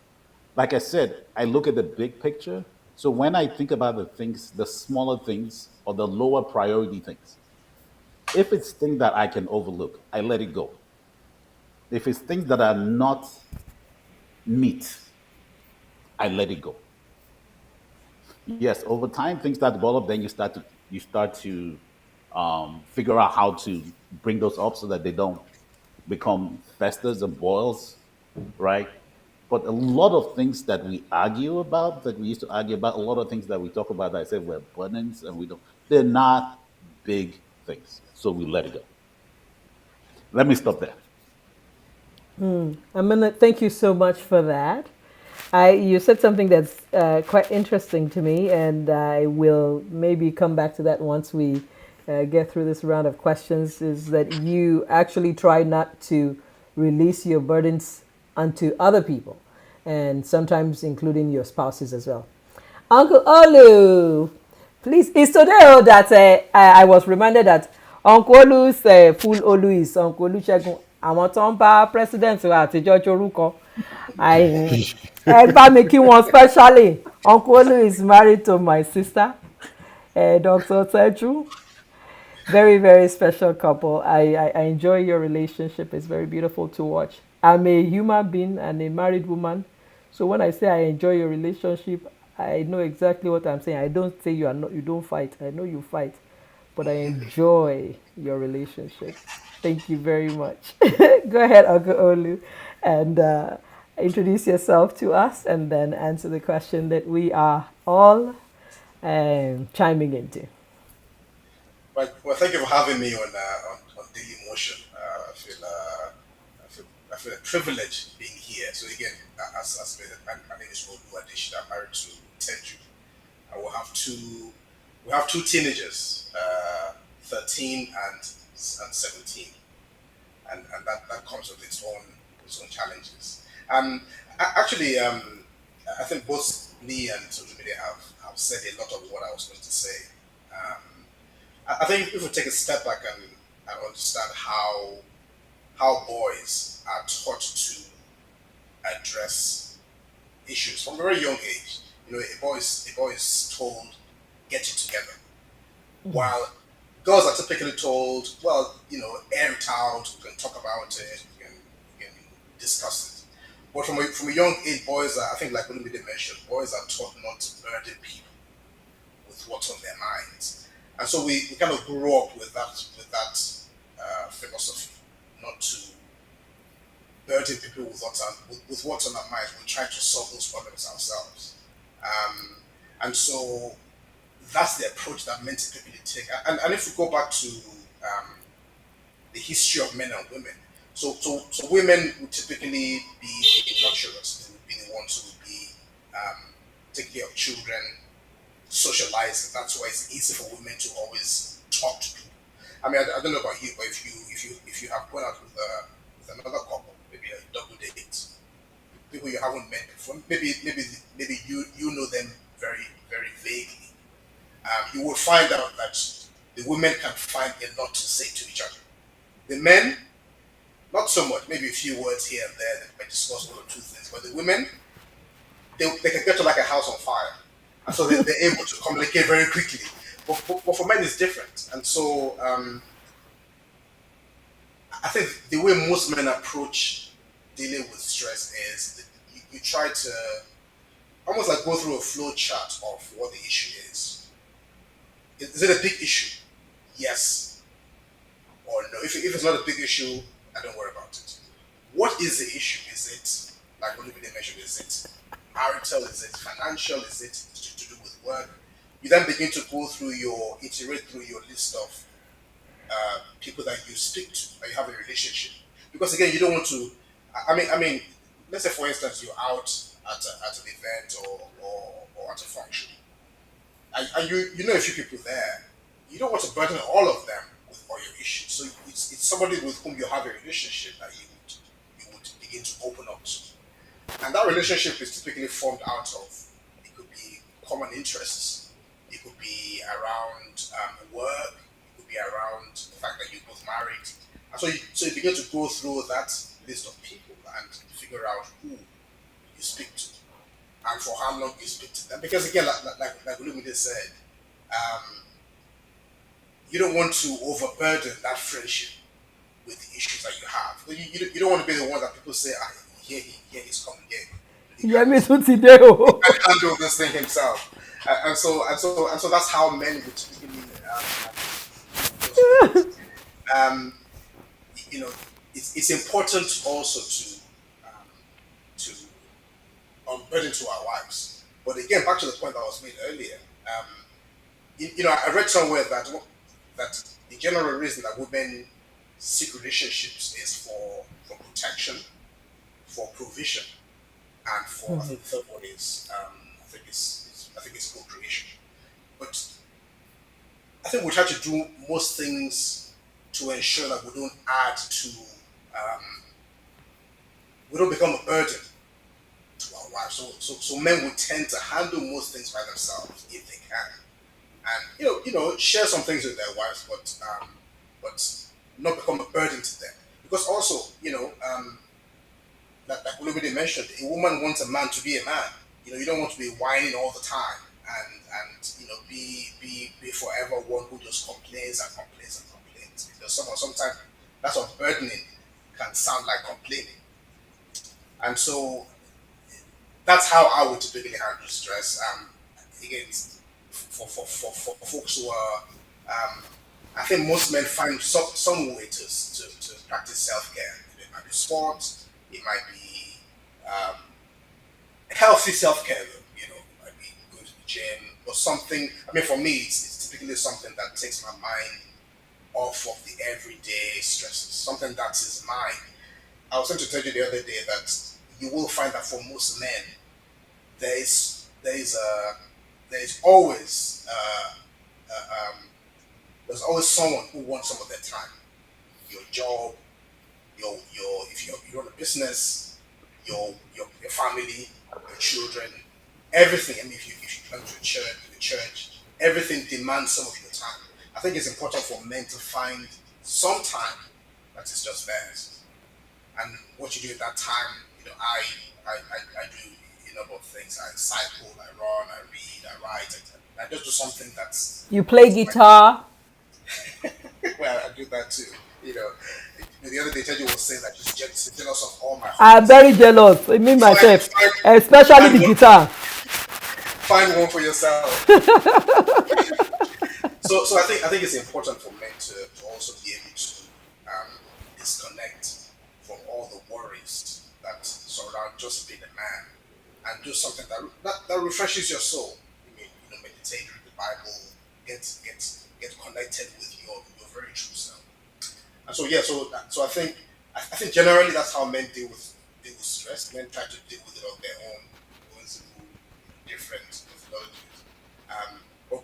Like I said, I look at the big picture. So when I think about the things, the smaller things or the lower priority things, If it's things that I can overlook, I let it go. If it's things that are not meat, I let it go. Yes, over time things start to develop. Then you start to figure out how to bring those up so that they don't become festers and boils, right? But a lot of things that we argue about, that we used to argue about, a lot of things that we talk about that I said were burdens and we don't, they're not big things. So we let it go. Let me stop there. I'm gonna thank you so much for that. You said something that's quite interesting to me, and I will maybe come back to that once we get through this round of questions. Is that you actually try not to release your burdens onto other people, and sometimes including your spouses as well. Uncle Olu, please. It's today that I was reminded that Uncle Olu's full Olu is Uncle Olusegun. Àwọn tó ń bá president wa àtijọ́ jorúkọ. Ẹ bá mi kí wọn specially. Uncle Olu is married to my sister, Dr. Teju. Very, very special couple. I enjoy your relationship. It's very beautiful to watch. I'm a human being and a married woman. So when I say I enjoy your relationship, I know exactly what I'm saying. I don't say you don't fight. I know you fight. But I enjoy your relationship. Thank you very much. Go ahead, Uncle Olu, and introduce yourself to us and then answer the question that we are all chiming into. Well, thank you for having me on Daily Motion. I feel a privilege being here. So again, as my name is Olu Adesina. I'm married to Teju. We have two teenagers, 13 and 17, and that comes with its own challenges. Actually, I think both me and social media have said a lot of what I was going to say. I think if we take a step back and understand how boys are taught to address issues from a very young age. A boy is told, get it together, while girls are typically told, well, air it out, we can talk about it, we can discuss it. But from a young age, boys are, I think, like Olumide mentioned, boys are taught not to burden people with what's on their minds, and so we kind of grew up with that philosophy, not to burden people with what's on our minds. We try to solve those problems ourselves, and so that's the approach that men typically take. And if we go back to the history of men and women, so women would typically be the nurturers. They would be the ones who would be taking care of children, socializing. That's why it's easy for women to always talk to people. I mean, I don't know about you, but if you have gone out with another couple, maybe a double date, people you haven't met before, maybe you know them very, very vaguely. You will find out that the women can find a lot to say to each other. The men, not so much, maybe a few words here and there that might discuss one or two things, but the women, they can get to like a house on fire. And so they're able to communicate very quickly. But for men, it's different. And so I think the way most men approach dealing with stress is that you try to almost like go through a flow chart of what the issue is. Is it a big issue? Yes or no. If it's not a big issue, I don't worry about it. What is the issue? Is it, like Olumide mentioned, is it marital? Is it financial? Is it to do with work? You then begin to iterate through your list of people that you speak to, that you have a relationship. Because again, you don't want to. I mean, let's say for instance you're out at an event or at a function, and you know a few people there. You don't want to burden all of them with all your issues. So it's somebody with whom you have a relationship that you would begin to open up to. And that relationship is typically formed out of, it could be common interests, it could be around work, it could be around the fact that you're both married. And so you begin to go through that list of people and figure out who you speak to and for how long you speak to them. Because again, like Olumide said, you don't want to overburden that friendship with the issues that you have. You don't want to be the one that people say, ah, here he's coming again. He Yeah, can't, me too today. Oh. can't handle this thing himself. And so that's how men would typically those things. Um, you know, it's important also to unburden to our wives. But again, back to the point that was made earlier. I read somewhere that the general reason that women seek relationships is for protection, for provision, and for I think the third one is I think it's procreation. But I think we try to do most things to ensure that we don't add to we don't become a burden to our wives. So men would tend to handle most things by themselves if they can, and share some things with their wives, but not become a burden to them. Because also, like Olumide mentioned, a woman wants a man to be a man. You don't want to be whining all the time and be forever one who just complains and complains and complains. Because sometimes that's what burdening can sound like complaining. And so that's how I would typically handle stress. Again, for folks who are, I think most men find some way to practice self care. It might be sports, it might be healthy self care. It might be going to the gym or something. I mean, for me, it's typically something that takes my mind off of the everyday stresses. Something that is mine. I was going to tell you the other day that you will find that for most men, there's always someone who wants some of their time. Your job, your if you run a business, your family, your children, everything. I mean, if you belong to the church, everything demands some of your time. I think it's important for men to find some time that is just theirs. And what you do at that time, I do a number of things. I cycle, I run, I read, I write. I just do something that's. You play guitar. Well, I do that too. The other day, Teju was saying that she's jealous of all my. I'm very jealous. I mean myself, especially the guitar. Find one for yourself. So I think it's important for men to also be able to disconnect from all the worries that surround just being a man, and do something that refreshes your soul. Meditate, read the Bible, get connected with your very true self. And so I think generally that's how men deal with stress. Men try to deal with it on their own, going through different methodologies.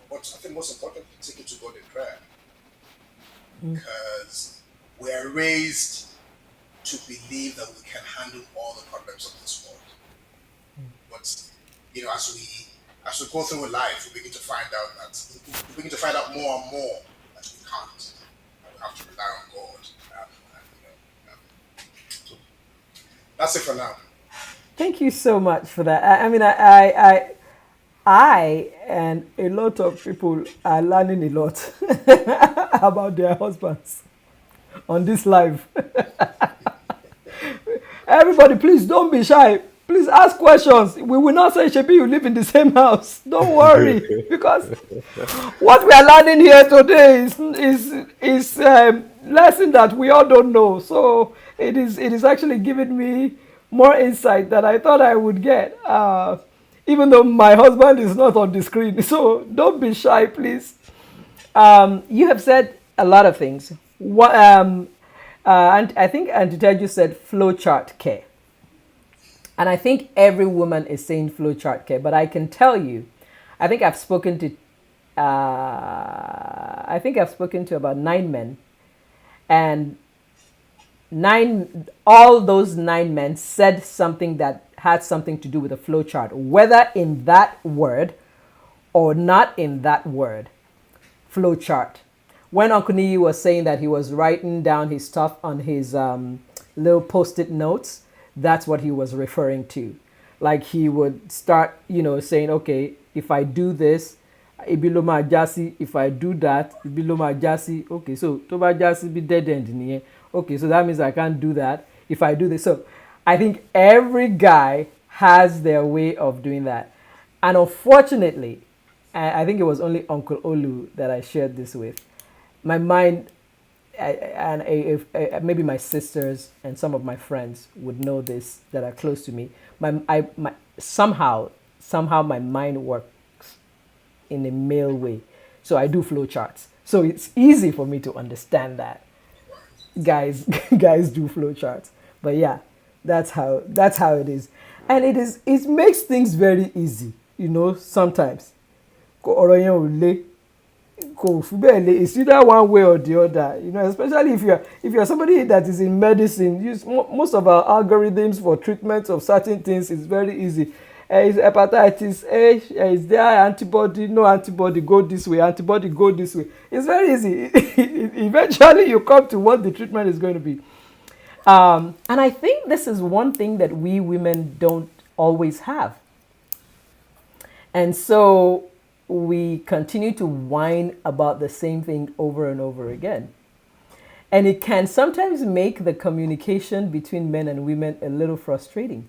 But I think most important, take it to God in prayer, because we are raised to believe that we can handle all the problems of this world. But as we go through life, we begin to find out more and more that we can't. And we have to rely on God. So that's it for now. Thank you so much for that. I and a lot of people are learning a lot about their husbands on this live. Everybody, please don't be shy. Please ask questions. We will not say, Shebi, you live in the same house. Don't worry, because what we are learning here today is lesson that we all don't know. So it is actually giving me more insight than I thought I would get. Even though my husband is not on the screen, so don't be shy, please. You have said a lot of things. And I think Auntie Teju said flowchart care. And I think every woman is saying flowchart care. But I can tell you, I think I've spoken to about 9 men, and all those 9 men said something that had something to do with a flowchart, whether in that word or not in that word. Flowchart. When Uncle Niyi was saying that he was writing down his stuff on his little post-it notes, that's what he was referring to. Like he would start, saying, okay, if I do this, ibi ló máa já sí. If I do that, ibi ló máa já sí. Okay, so tó bá já sí bí dead end nìyẹn. Okay, so that means I can't do that if I do this. So I think every guy has their way of doing that. And unfortunately, I think it was only Uncle Olu that I shared this with. My mind, and if maybe my sisters and some of my friends would know this that are close to me. Somehow my mind works in a male way, so I do flow charts. So it's easy for me to understand that guys guys do flow charts. But yeah, that's how it is, and it makes things very easy. Sometimes ọ̀rọ̀ yẹn ò le, kò fi bẹ́ẹ̀ le. It's either one way or the other. Especially if you're somebody that is in medicine. Most of our algorithms for treatment of certain things is very easy. Is hepatitis A, is there antibody? No antibody, go this way. Antibody, go this way. It's very easy. Eventually, you come to what the treatment is going to be. And I think this is one thing that we women don't always have. And so we continue to whine about the same thing over and over again. And it can sometimes make the communication between men and women a little frustrating.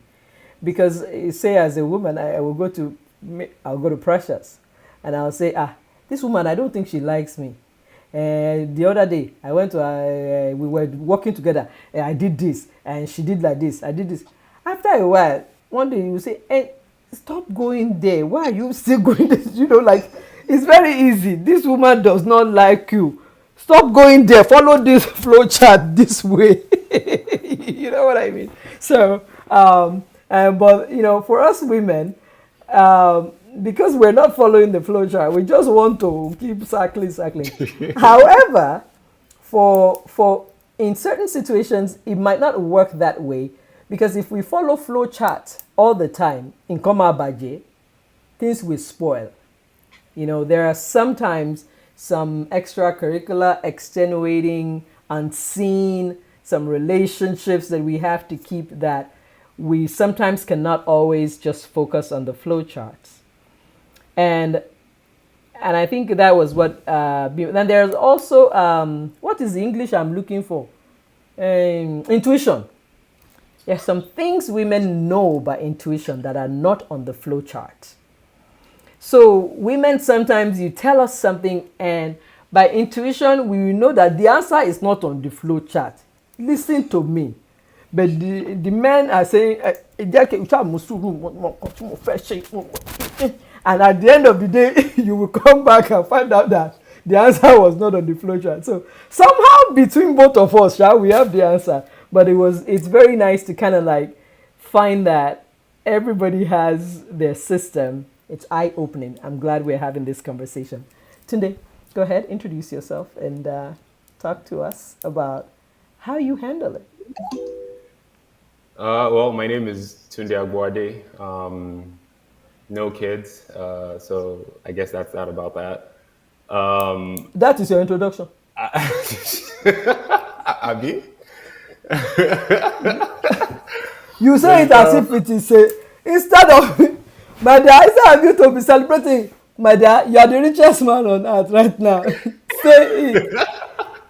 Because say as a woman, I'll go to Precious and I'll say, this woman, I don't think she likes me. The other day, I went to, we were working together. I did this and she did like this. I did this. After a while, one day you say, hey, stop going there. Why are you still going there? Like, it's very easy. This woman does not like you. Stop going there. Follow this flow chart this way. You know what I mean? So, but for us women, because we're not following the flow chart, we just want to keep cycling. However, for in certain situations, it might not work that way, because if we follow flow chart all the time in Koma Baje, things will spoil. There are sometimes some extracurricular, extenuating, unseen, some relationships that we have to keep, that we sometimes cannot always just focus on the flow charts. And I think that was what, then there's also, what is the English I'm looking for? Intuition. There's some things women know by intuition that are not on the flow chart. So women, sometimes you tell us something and by intuition, we know that the answer is not on the flow chart. Listen to me. But the men are saying, and at the end of the day, you will come back and find out that the answer was not on the flow chart. So somehow between both of us, we have the answer. But it's very nice to kind of like find that everybody has their system. It's eye-opening. I'm glad we're having this conversation. Tunde, go ahead, introduce yourself and talk to us about how you handle it. Well, my name is Tunde Agwade. No kids, so I guess that's that about that. That is your introduction. Abi? You say it as if it is instead of, my dear, instead of you to be celebrating, my dear, you are the richest man on earth right now. Say it.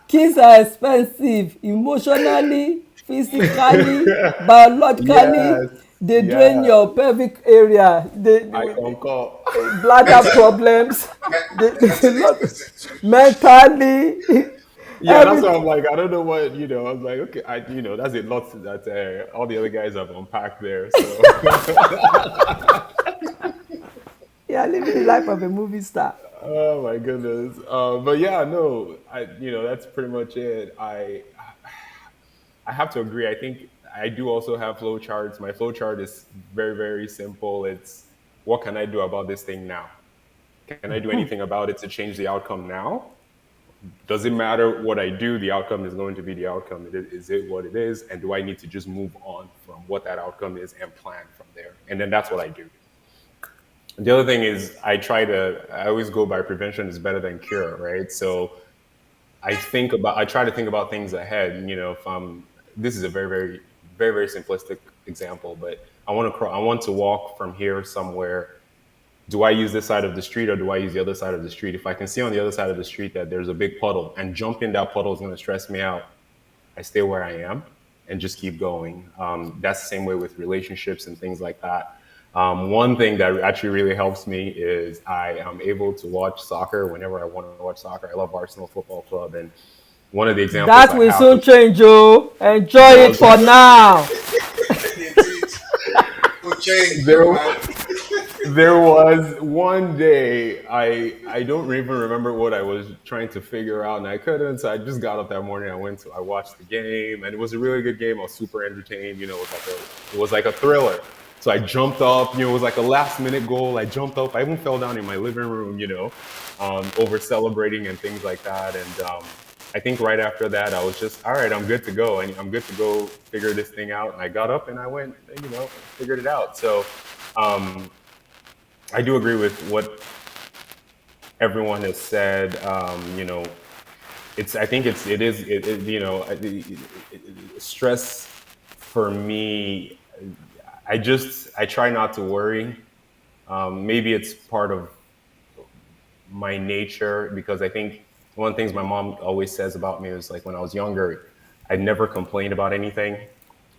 Kids are expensive, emotionally, physically, biologically. Yes. They drain your pelvic area. I concur. Bladder problems. Mentally. Yeah, that's why I'm like, I don't know what, I was like, okay, that's a lot that all the other guys have unpacked there. So. Yeah, living the life of a movie star. Oh my goodness. But yeah, no, that's pretty much it. I have to agree. I think I do also have flow charts. My flow chart is very, very simple. It's what can I do about this thing now? Can I do anything about it to change the outcome now? Does it matter what I do? The outcome is going to be the outcome. Is it what it is? And do I need to just move on from what that outcome is and plan from there? And then that's what I do. The other thing is I always go by prevention is better than cure, right? So I try to think about things ahead. This is a very, very, very, very simplistic example, but I want to walk from here somewhere do I use this side of the street or do I use the other side of the street? If I can see on the other side of the street that there's a big puddle and jumping that puddle is going to stress me out, I stay where I am and just keep going. That's the same way with relationships and things like that. One thing that actually really helps me is I am able to watch soccer whenever I want to watch soccer. I love Arsenal Football Club, and one of the examples That I will have soon is, change, oh. Enjoy no, it for now. Indeed. Could change, there, man. there was one day I don't even remember what I was trying to figure out, and I couldn't. So I just got up that morning. I watched the game, and it was a really good game. I was super entertained. It was like a thriller. So I jumped up. It was like a last minute goal. I jumped up. I even fell down in my living room. Over celebrating and things like that. And I think right after that, I was just, all right, I'm good to go. And I'm good to go figure this thing out. And I got up and I went, figured it out. So I do agree with what everyone has said. I think stress for me, I try not to worry. Maybe it's part of my nature because I think one of the things my mom always says about me is like when I was younger, I never complained about anything,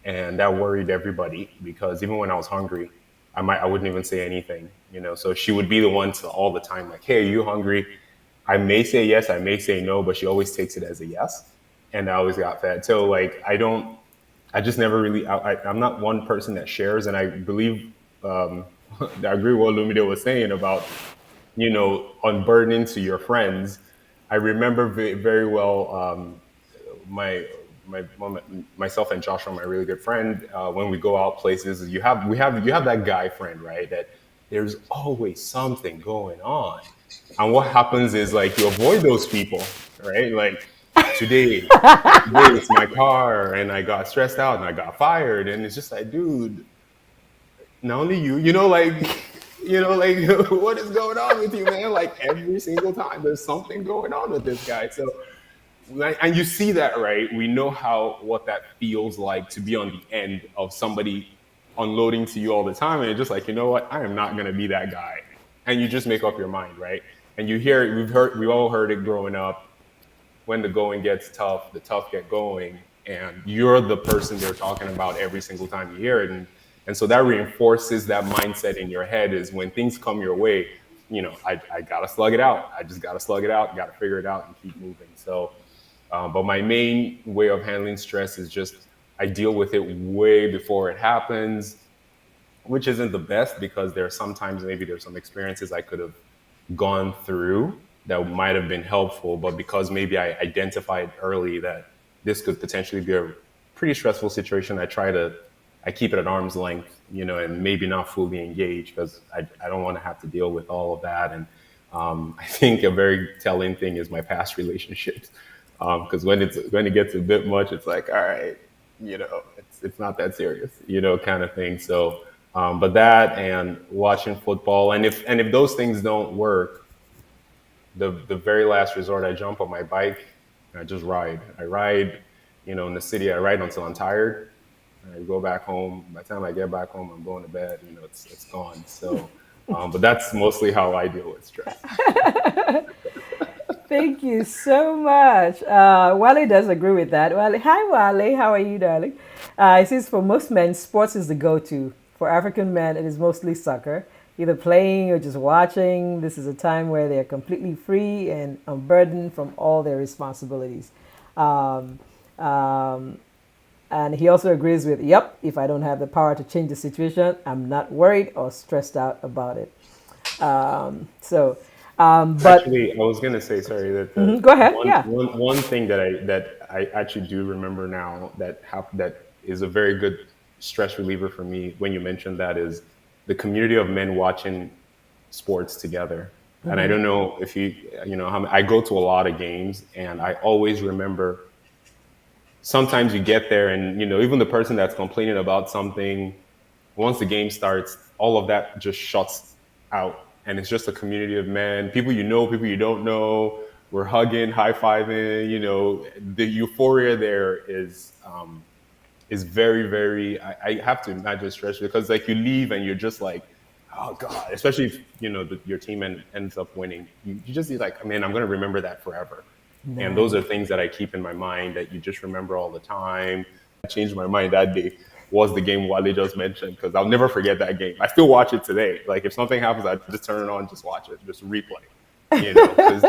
and that worried everybody because even when I was hungry, I wouldn't even say anything, So she would be the one to all the time like, "Hey, are you hungry?" I may say yes, I may say no, but she always takes it as a yes, and I always got fed. So like I just never really. I'm not one person that shares, and I believe I agree with what Lumide was saying about unburdening to your friends. I remember very well my myself and Joshua, my really good friend, when we go out places, you have that guy friend, right? That there's always something going on, and what happens is like you avoid those people, right? Like today it's my car, and I got stressed out, and I got fired, and it's just like, dude, not only you, like what is going on with you, man? Like every single time, there's something going on with this guy. So and you see that, right? We know what that feels like to be on the end of somebody unloading to you all the time, and you're just like, you know what? I am not gonna be that guy, and you just make up your mind, right? And you hear it. We all heard it growing up. When the going gets tough, the tough get going, and you're the person they're talking about every single time you hear it, and so that reinforces that mindset in your head. Is when things come your way, I gotta slug it out. I just gotta slug it out. Gotta figure it out and keep moving. So. But my main way of handling stress is just I deal with it way before it happens, which isn't the best because there's some experiences I could have gone through that might have been helpful, but because maybe I identified early that this could potentially be a pretty stressful situation, I keep it at arm's length, and maybe not fully engage because I don't want to have to deal with all of that. And I think a very telling thing is my past relationships. Because when it gets a bit much, it's like, all right, it's not that serious, kind of thing. So, but that and watching football, and if those things don't work, the very last resort, I jump on my bike and I just ride. I ride, in the city. I ride until I'm tired. I go back home. By the time I get back home, I'm going to bed. It's gone. So, but that's mostly how I deal with stress. Thank you so much. Wale does agree with that. Wale, hi, Wale. How are you, darling? It says for most men, sports is the go-to. For African men, it is mostly soccer, either playing or just watching. This is a time where they are completely free and unburdened from all their responsibilities. And he also agrees with, yep, if I don't have the power to change the situation, I'm not worried or stressed out about it. But actually, I was gonna say, sorry, that go ahead. one thing that I actually do remember now that is a very good stress reliever for me when you mentioned that is the community of men watching sports together. And I don't know if I go to a lot of games, and I always remember. Sometimes you get there, and even the person that's complaining about something, once the game starts, all of that just shuts out. And it's just a community of men, people people you don't know. We're hugging, high-fiving. The euphoria there is very, very. I have to imagine stressful because like you leave and you're just like, oh god, especially if your team ends up winning, you just be like, man, I'm going to remember that forever. And those are things that I keep in my mind that you just remember all the time. I changed my mind that day was the game Wale just mentioned, because I'll never forget that game. I still watch it today. Like if something happens, I just turn it on, just watch it, just replay. 'Cause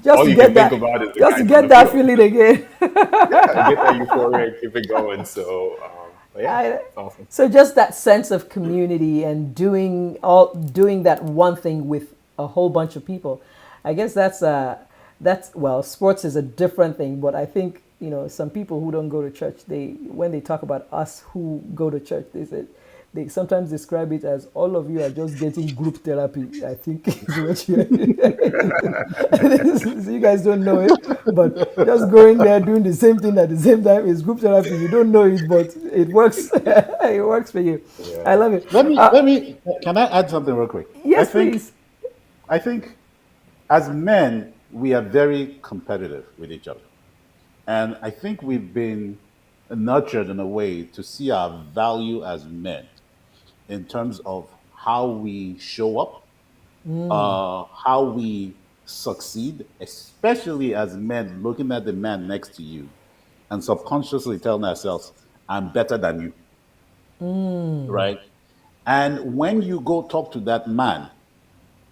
Just all to you get can that, think about is the just to guys get on the that field. feeling again. Yeah, get that euphoria and keep it going. So, but yeah, it's awesome. So just that sense of community and doing that one thing with a whole bunch of people. I guess that's well, sports is a different thing, but I think some people who don't go to church, when they talk about us who go to church, they sometimes describe it as all of you are just getting group therapy. I think is what you guys don't know it, but just going there doing the same thing at the same time is group therapy. You don't know it, but it works. It works for you. I love it. Let me. Can I add something real quick? Yes, please. I think as men, we are very competitive with each other. And I think we've been nurtured in a way to see our value as men in terms of how we show up, how we succeed, especially as men looking at the man next to you and subconsciously telling ourselves, I'm better than you, right? And when you go talk to that man,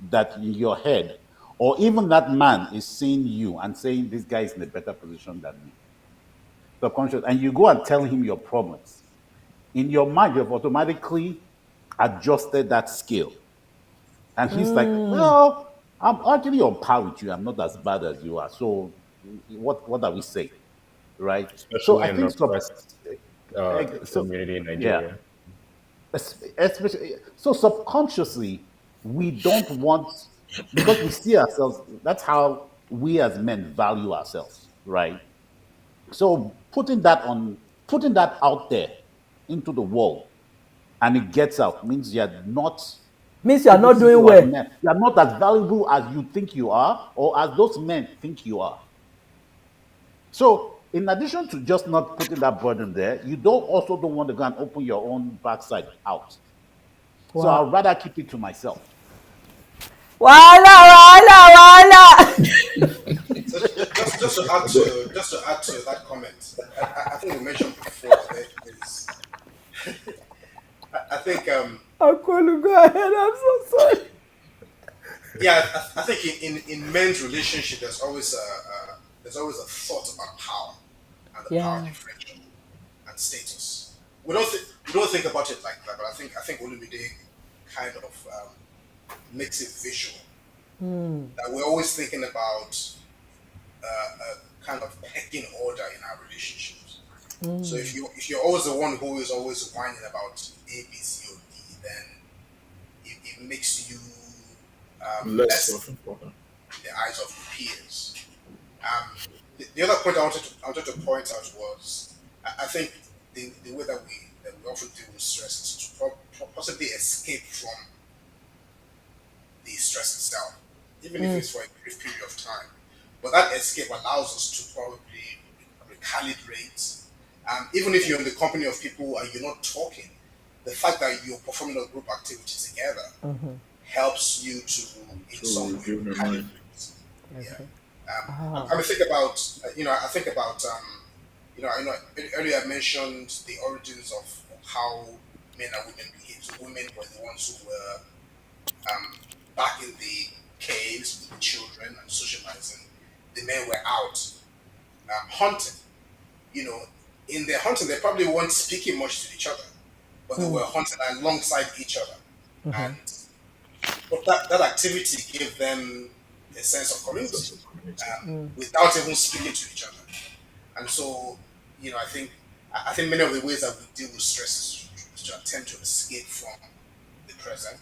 that in your head, or even that man is seeing you and saying, this guy is in a better position than me, subconscious, and you go and tell him your problems, in your mind, you've automatically adjusted that scale. And he's like, well, I'm actually on par with you. I'm not as bad as you are. So what are we saying? Right? So Especially I in the think so. oppressed So community in yeah, Nigeria. especially so subconsciously, we don't want, because we see ourselves. That's how we as men value ourselves, right? So putting that out there into the world, and it gets out, means you're not, Means you are people not see doing you as well. men. You're not as valuable as you think you are, or as those men think you are. So in addition to just not putting that burden there, you don't want to go and open your own backside out. So Wow. I'd rather keep it to myself. Wala. So just to add to that comment, I think we mentioned before that is I think Akolu, go ahead. I'm so sorry. yeah, I think in men's relationship there's always a thought about power and the power Yeah. differential and status. We don't think about it like that, but I think Olumide kind of makes it visual. That we're always thinking about a kind of pecking order in our relationships. So if you're always the one who is always whining about A, B, C, or D, then it makes you Less less self-important. in the eyes of your peers. The other point I wanted to point out was I think the way that we often deal with stress is to possibly escape from the stress itself, even if it's for a brief period of time. But that escape allows us to probably recalibrate. Even if you're in the company of people and you're not talking, the fact that you're performing a group activity together helps you to in some way review your mind. recalibrate. Yeah. I mean, think about earlier I mentioned the origins of how men and women behave. So women were the ones who were back in the caves with the children and socializing. The men were out hunting. In their hunting, they probably weren't speaking much to each other, but they were hunting alongside each other. And but that activity gave them a sense of community without even speaking to each other. And so, I think many of the ways that we deal with stress is to attempt to escape from the present.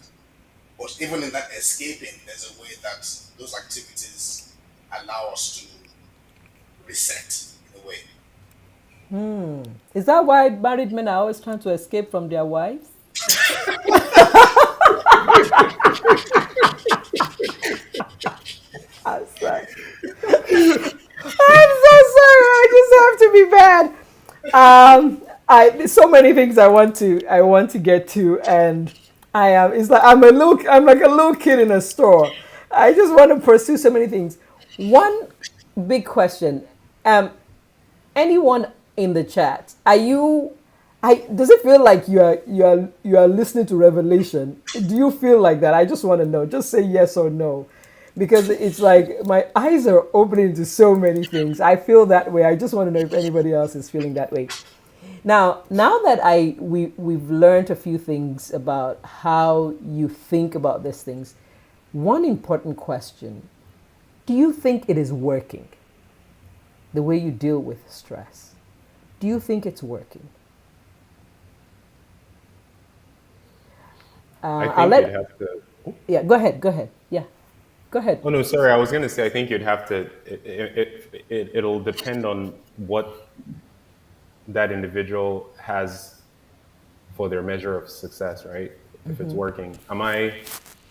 But even in that escaping, there's a way that those activities allow us to reset in a way. Is that why married men are always trying to escape from their wives? I'm sorry. I'm so sorry. I just have to be bad. There's so many things I want to get to, and I am. It's like I'm like a little kid in a store. I just want to pursue so many things. One big question. Um, anyone in the chat, are you? Does it feel like you are listening to Revelation? Do you feel like that? I just want to know. Just say yes or no, because it's like my eyes are opening to so many things. I feel that way. I just want to know if anybody else is feeling that way. Now that we've learned a few things about how you think about these things, one important question: do you think it is working? The way you deal with stress, do you think it's working? I I'll think you'd let. have to. Yeah, go ahead. Go ahead. Yeah, go ahead. Oh no, sorry. I was gonna say I think you'd have to. It'll depend on what that individual has for their measure of success, right? If it's working, am I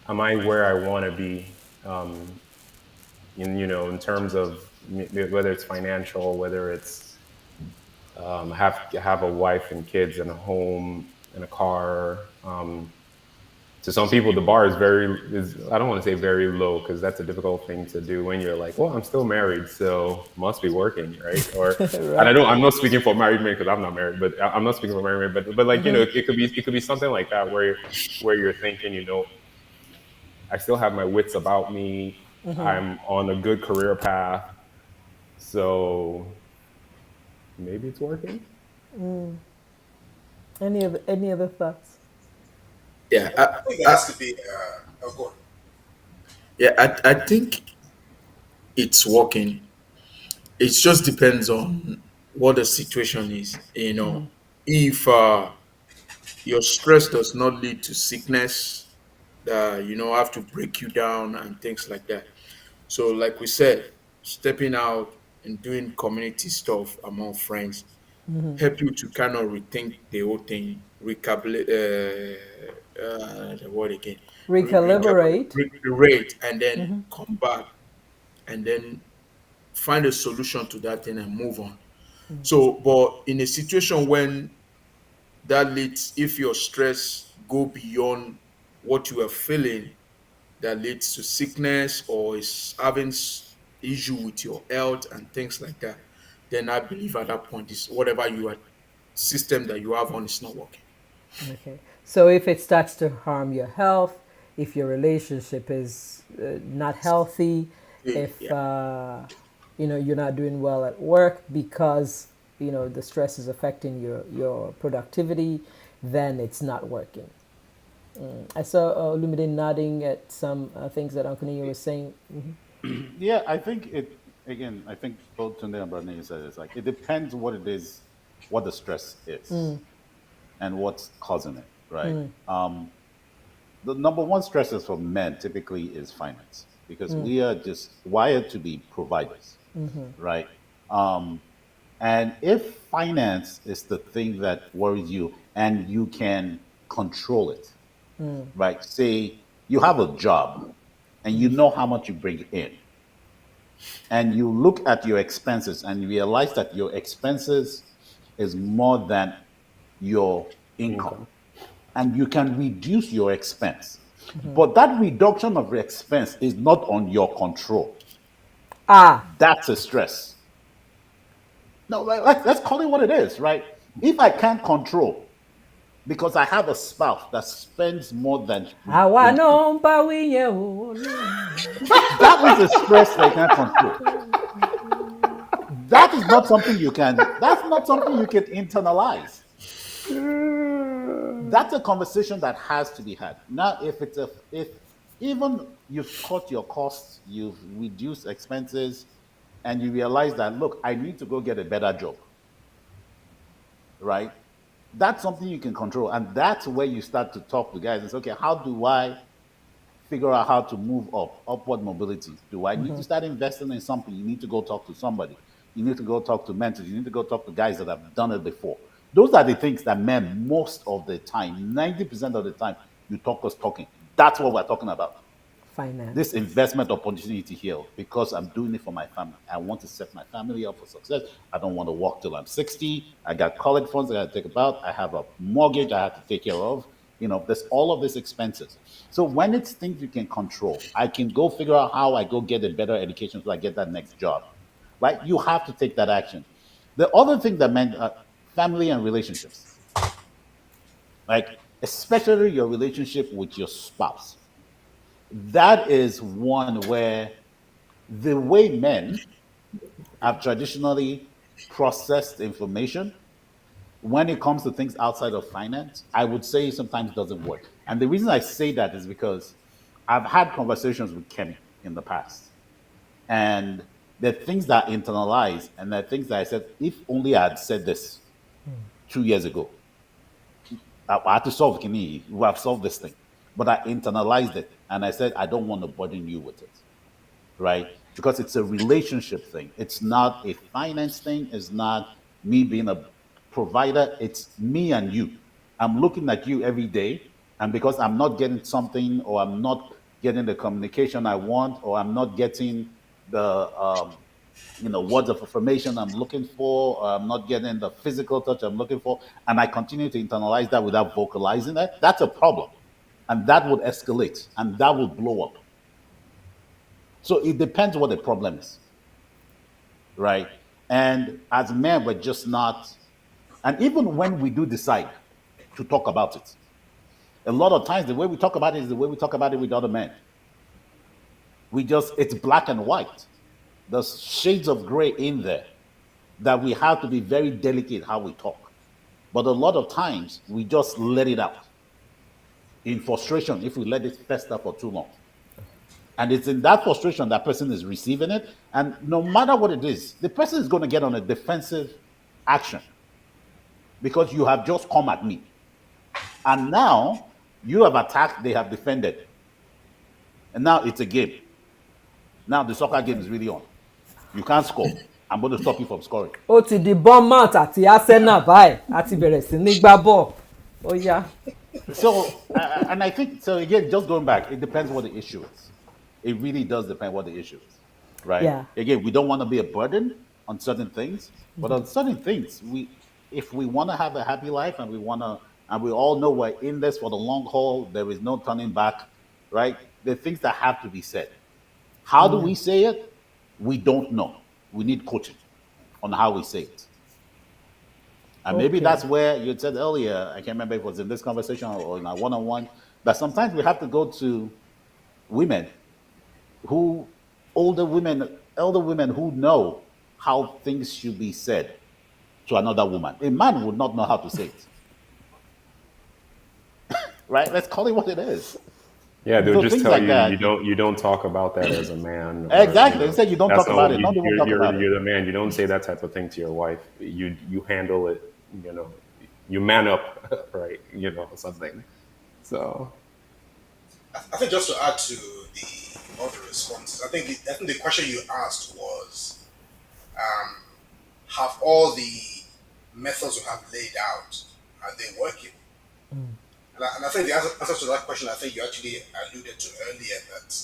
where I want to be? In terms of whether it's financial, whether it's have a wife and kids and a home and a car. To some people, the bar is I don't want to say very low because that's a difficult thing to do when you're like, well, I'm still married, so must be working, right? Or and Right. I'm not speaking for married men because I'm not married, but I'm not speaking for married men, but like it could be something like that where you're thinking, I still have my wits about me. I'm on a good career path, so maybe it's working. Any other thoughts? Yeah, I think it has to be. Oh, go on. I think it's working. It just depends on what the situation is. If your stress does not lead to sickness, have to break you down and things like that. So, like we said, stepping out and doing community stuff among friends help you to kind of rethink the whole thing, recalculate, the word again, Recalibrate. recalibrate, and then come back and then find a solution to that thing and move on. So, but in a situation when that leads, if your stress go beyond what you are feeling, that leads to sickness or is having issue with your health and things like that, then I believe at that point is whatever you are system that you have on is not working. Okay. So if it starts to harm your health, if your relationship is not healthy, if Yeah. you're not doing well at work because the stress is affecting your productivity, then it's not working. I saw Lumide nodding at some things that Uncle Neo was saying. Yeah, I think I think both Tunde and Bernie said it's like it depends what it is, what the stress is, and what's causing it, right? The number one stressors for men typically is finance because we are just wired to be providers, right? Um, and if finance is the thing that worries you and you can control it, right? Say you have a job and you know how much you bring in, and you look at your expenses and you realize that your expenses is more than your income, Income. and you can reduce your expense. But that reduction of your expense is not on your control. Ah, That's a stress. No, let's call it what it is, right? If I can't control because I have a spouse that spends more than we àwa bring in, náà ń bá wí yẹn o. that is a stress that I can't control. That is not something you can. That's not something you can internalize. That's a conversation that has to be had. Now, if even you've cut your costs, you've reduced expenses, and you realize that look, I need to go get a better job, right? That's something you can control, and that's where you start to talk to guys and say, okay, how do I figure out how to move upward mobility? Do I need to start investing in something? You need to go talk to somebody. You need to go talk to mentors. You need to go talk to guys that have done it before. Those are the things that men, most of the time, 90% of the time, you talk us talking. That's what we're talking about. Finance. This investment opportunity here, because I'm doing it for my family. I want to set my family up for success. I don't want to work till I'm 60. I got college funds I got to take about. I have a mortgage I have to take care of. There's all of these expenses. So when it's things you can control, I can go figure out how I go get a better education so I get that next job. Right? You have to take that action. The other thing that meant family and relationships, like especially your relationship with your spouse. That is one where the way men have traditionally processed information when it comes to things outside of finance, I would say sometimes doesn't work. And the reason I say that is because I've had conversations with Kenny in the past. And there are things that I internalize, and there are things that I said, if only I had said this 2 years ago, I had to solve Kenny. We have solved this thing. But I internalized it, and I said, I don't want to burden you with it, right? Because it's a relationship thing. It's not a finance thing. It's not me being a provider. It's me and you. I'm looking at you every day, and because I'm not getting something, or I'm not getting the communication I want, or I'm not getting the words of affirmation I'm looking for, or I'm not getting the physical touch I'm looking for, and I continue to internalize that without vocalizing it, that's a problem. And that would escalate, and that will blow up. So it depends what the problem is, right? And as men, we're just not, and even when we do decide to talk about it, a lot of times the way we talk about it is the way we talk about it with other men. It's black and white. There's shades of gray in there that we have to be very delicate how we talk. But a lot of times we just let it out in frustration if we let it fester for too long. And it's in that frustration that person is receiving it. And no matter what it is, the person is going to get on a defensive action because you have just come at me. And now you have attacked, they have defended. And now it's a game. Now the soccer game is really on. You can't score. I'm going to stop you from scoring. Ó ti di Bournemouth àti Arsenal báyìí àti bẹ̀rẹ̀ sí ní gbá bọ́ọ̀. Ó yá. So, and I think, so again, just going back, it depends what the issue is. It really does depend what the issue is, right? Yeah. Again, we don't want to be a burden on certain things, but on certain things, if we want to have a happy life and we all know we're in this for the long haul, there is no turning back, right? There are things that have to be said. How do we say it? We don't know. We need coaching on how we say it. And maybe Okay. that's where you said earlier, I can't remember if it was in this conversation or in our one-on-one, that sometimes we have to go to women elder women who know how things should be said to another woman. A man would not know how to say it. Right? Let's call it what it is. Yeah, they'll So just things tell like you that. you don't talk about that as a man. Exactly. They said you don't that's talk about the it. whole- Don't even talk about it. You're the man. You don't say that type of thing to your wife. You handle it. You man up, right? Something. So I think just to add to all the responses, I think the question you asked was, have all the methods you have laid out, are they working? And I think the answer to that question, I think you actually alluded to earlier, that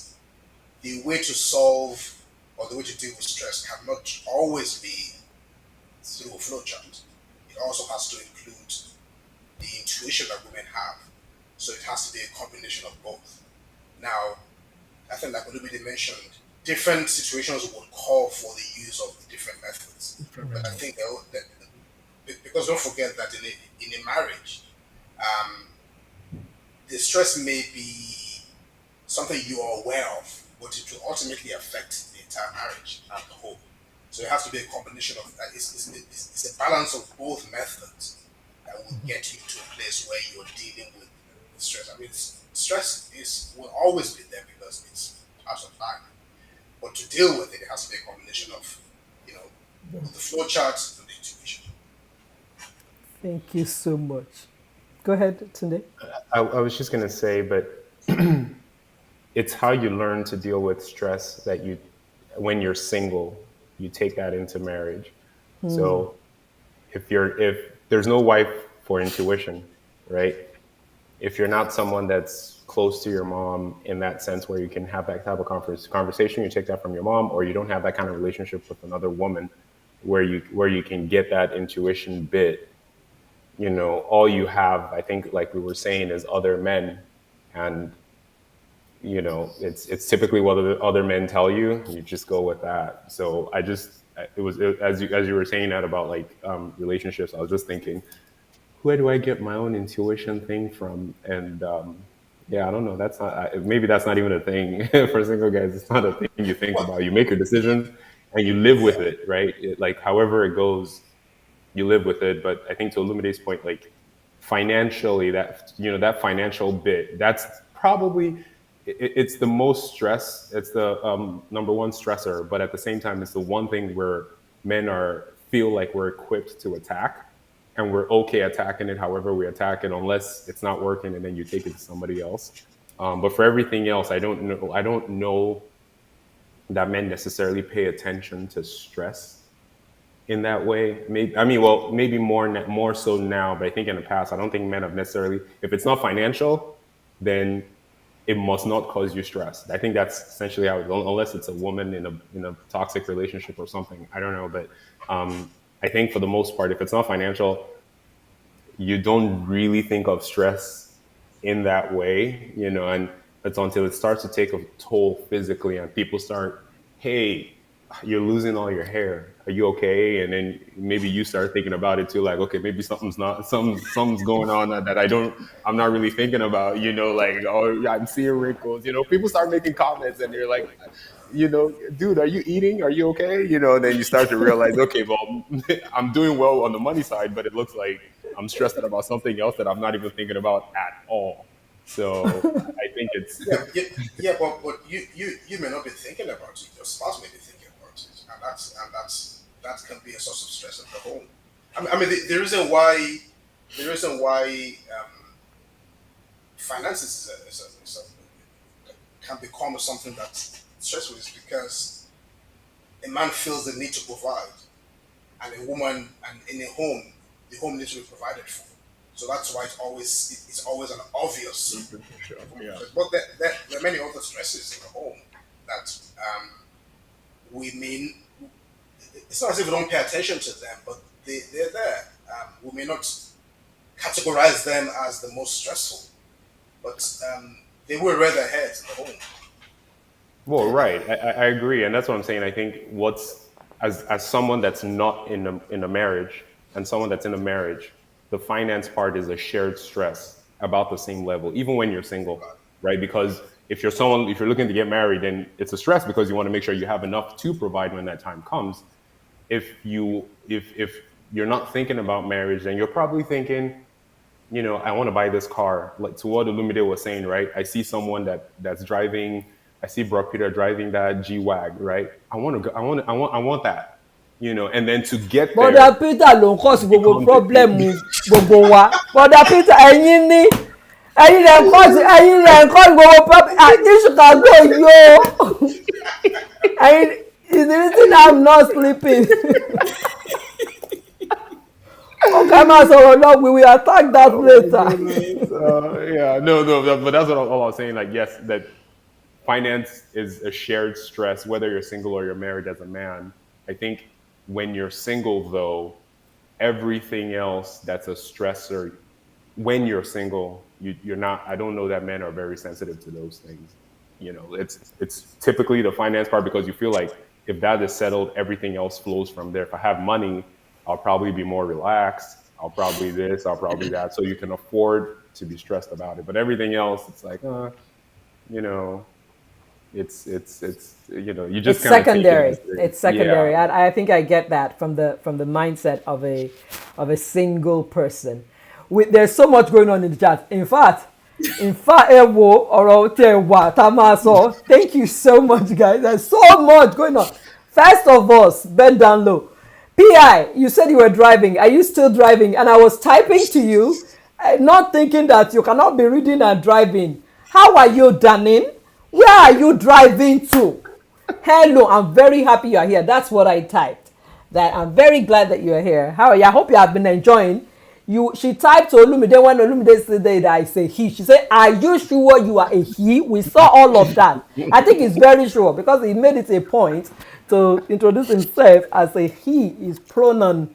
the way to solve or the way to deal with stress cannot always be through a flowchart. It also has to include the intuition that women have. So it has to be a combination of both. Now, I think like Olumide mentioned, different situations would call for the use of different methods. But I think that because don't forget that in a marriage, the stress may be something you are aware of, but it will ultimately affect the entire marriage as a whole. So it has to be a combination of that. It's a balance of both methods that will get you to a place where you're dealing with stress. I mean, stress will always be there because it's part of life. But to deal with it, it has to be a combination of, the flow charts and the intuition. Thank you so much. Go ahead, Tunde. I was just gonna say, but it's how you learn to deal with stress that when you're single, you take that into marriage. So if there's no wife for intuition, right? If you're not someone that's close to your mom in that sense where you can have that type of conversation, you take that from your mom, or you don't have that kind of relationship with another woman where you can get that intuition bit, all you have, I think, like we were saying, is other men, and it's typically what the other men tell you. You just go with that. So as you were saying that about like relationships, I was just thinking, where do I get my own intuition thing from? And yeah, I don't know. That's not maybe that's not even a thing for single guys. It's not a thing you think about. You make your decisions and you live with it, right? Like however it goes, you live with it. But I think to Olumide's point, like financially, that financial bit, that's probably it's the most stress. It's the number one stressor. But at the same time, it's the one thing where men feel like we're equipped to attack, and we're okay attacking it however we attack it, unless it's not working and then you take it to somebody else. But for everything else, I don't know that men necessarily pay attention to stress in that way. Maybe more so now, but I think in the past, I don't think men have necessarily, if it's not financial, then it must not cause you stress. I think that's essentially how it goes, unless it's a woman in a toxic relationship or something. I don't know, but I think for the most part, if it's not financial, you don't really think of stress in that way, and it's until it starts to take a toll physically and people start, hey, you're losing all your hair. Are you okay? And then maybe you start thinking about it too, like, okay, maybe something's going on that I'm not really thinking about, like, oh, I'm seeing wrinkles, people start making comments and you're like, dude, are you eating? Are you okay? And then you start to realize, okay, well, I'm doing well on the money side, but it looks like I'm stressed out about something else that I'm not even thinking about at all. So I think it's but you may not be thinking about it. Your spouse may be thinking about it, and that can be a source of stress at the home. I mean, the reason why finances can become something that's stressful is because a man feels the need to provide, and a woman, and in a home, the home needs to be provided for. So that's why it's always an obvious. Yeah. But there are many other stresses in the home that we mean. It's not as if we don't pay attention to them, but they're there. We may not categorize them as the most stressful, but they will rear their heads in the home. Well, right. I agree, and that's what I'm saying. I think as someone that's not in a marriage and someone that's in a marriage, the finance part is a shared stress about the same level, even when you're single, right? Because if you're looking to get married, then it's a stress because you want to make sure you have enough to provide when that time comes. If you're not thinking about marriage, then you're probably thinking, I want to buy this car. Like to what Olumide was saying, right? I see someone that's driving. I see Brock Peter driving that G-Wag, right? I want that. And then to get there. Bọ́dà Peter ló ń cause gbogbo problem gbogbo wa. Bọ́dà Peter ẹ̀yin lè ń cause gbogbo problem. This Chicago yo. Is the reason I'm not sleeping. Okay, so we will attack that later. Yeah, no, but that's all I was saying. Like, yes, that finance is a shared stress, whether you're single or you're married as a man. I think when you're single, though, everything else that's a stressor, when you're single, you're not. I don't know that men are very sensitive to those things. It's typically the finance part because you feel like if that is settled, everything else flows from there. If I have money, I'll probably be more relaxed. I'll probably this, I'll probably that. So you can afford to be stressed about it. But everything else, it's like, it's you just It's secondary. It's secondary. Yeah. I think I get that from the mindset of a single person. There's so much going on in the chat. In fact, thank you so much, guys. There's so much going on. First of all, bend down low. PI, you said you were driving. Are you still driving? And I was typing to you, not thinking that you cannot be reading and driving. How are you, Danin? Where are you driving to? Hello, I'm very happy you are here. That's what I typed. That I'm very glad that you are here. How are you? I hope you have been enjoying. She typed to Olumide when Olumide said that I say he. She said, "Are you sure you are a he?" We saw all of that. I think he's very sure because he made it a point to introduce himself as a he, his pronoun.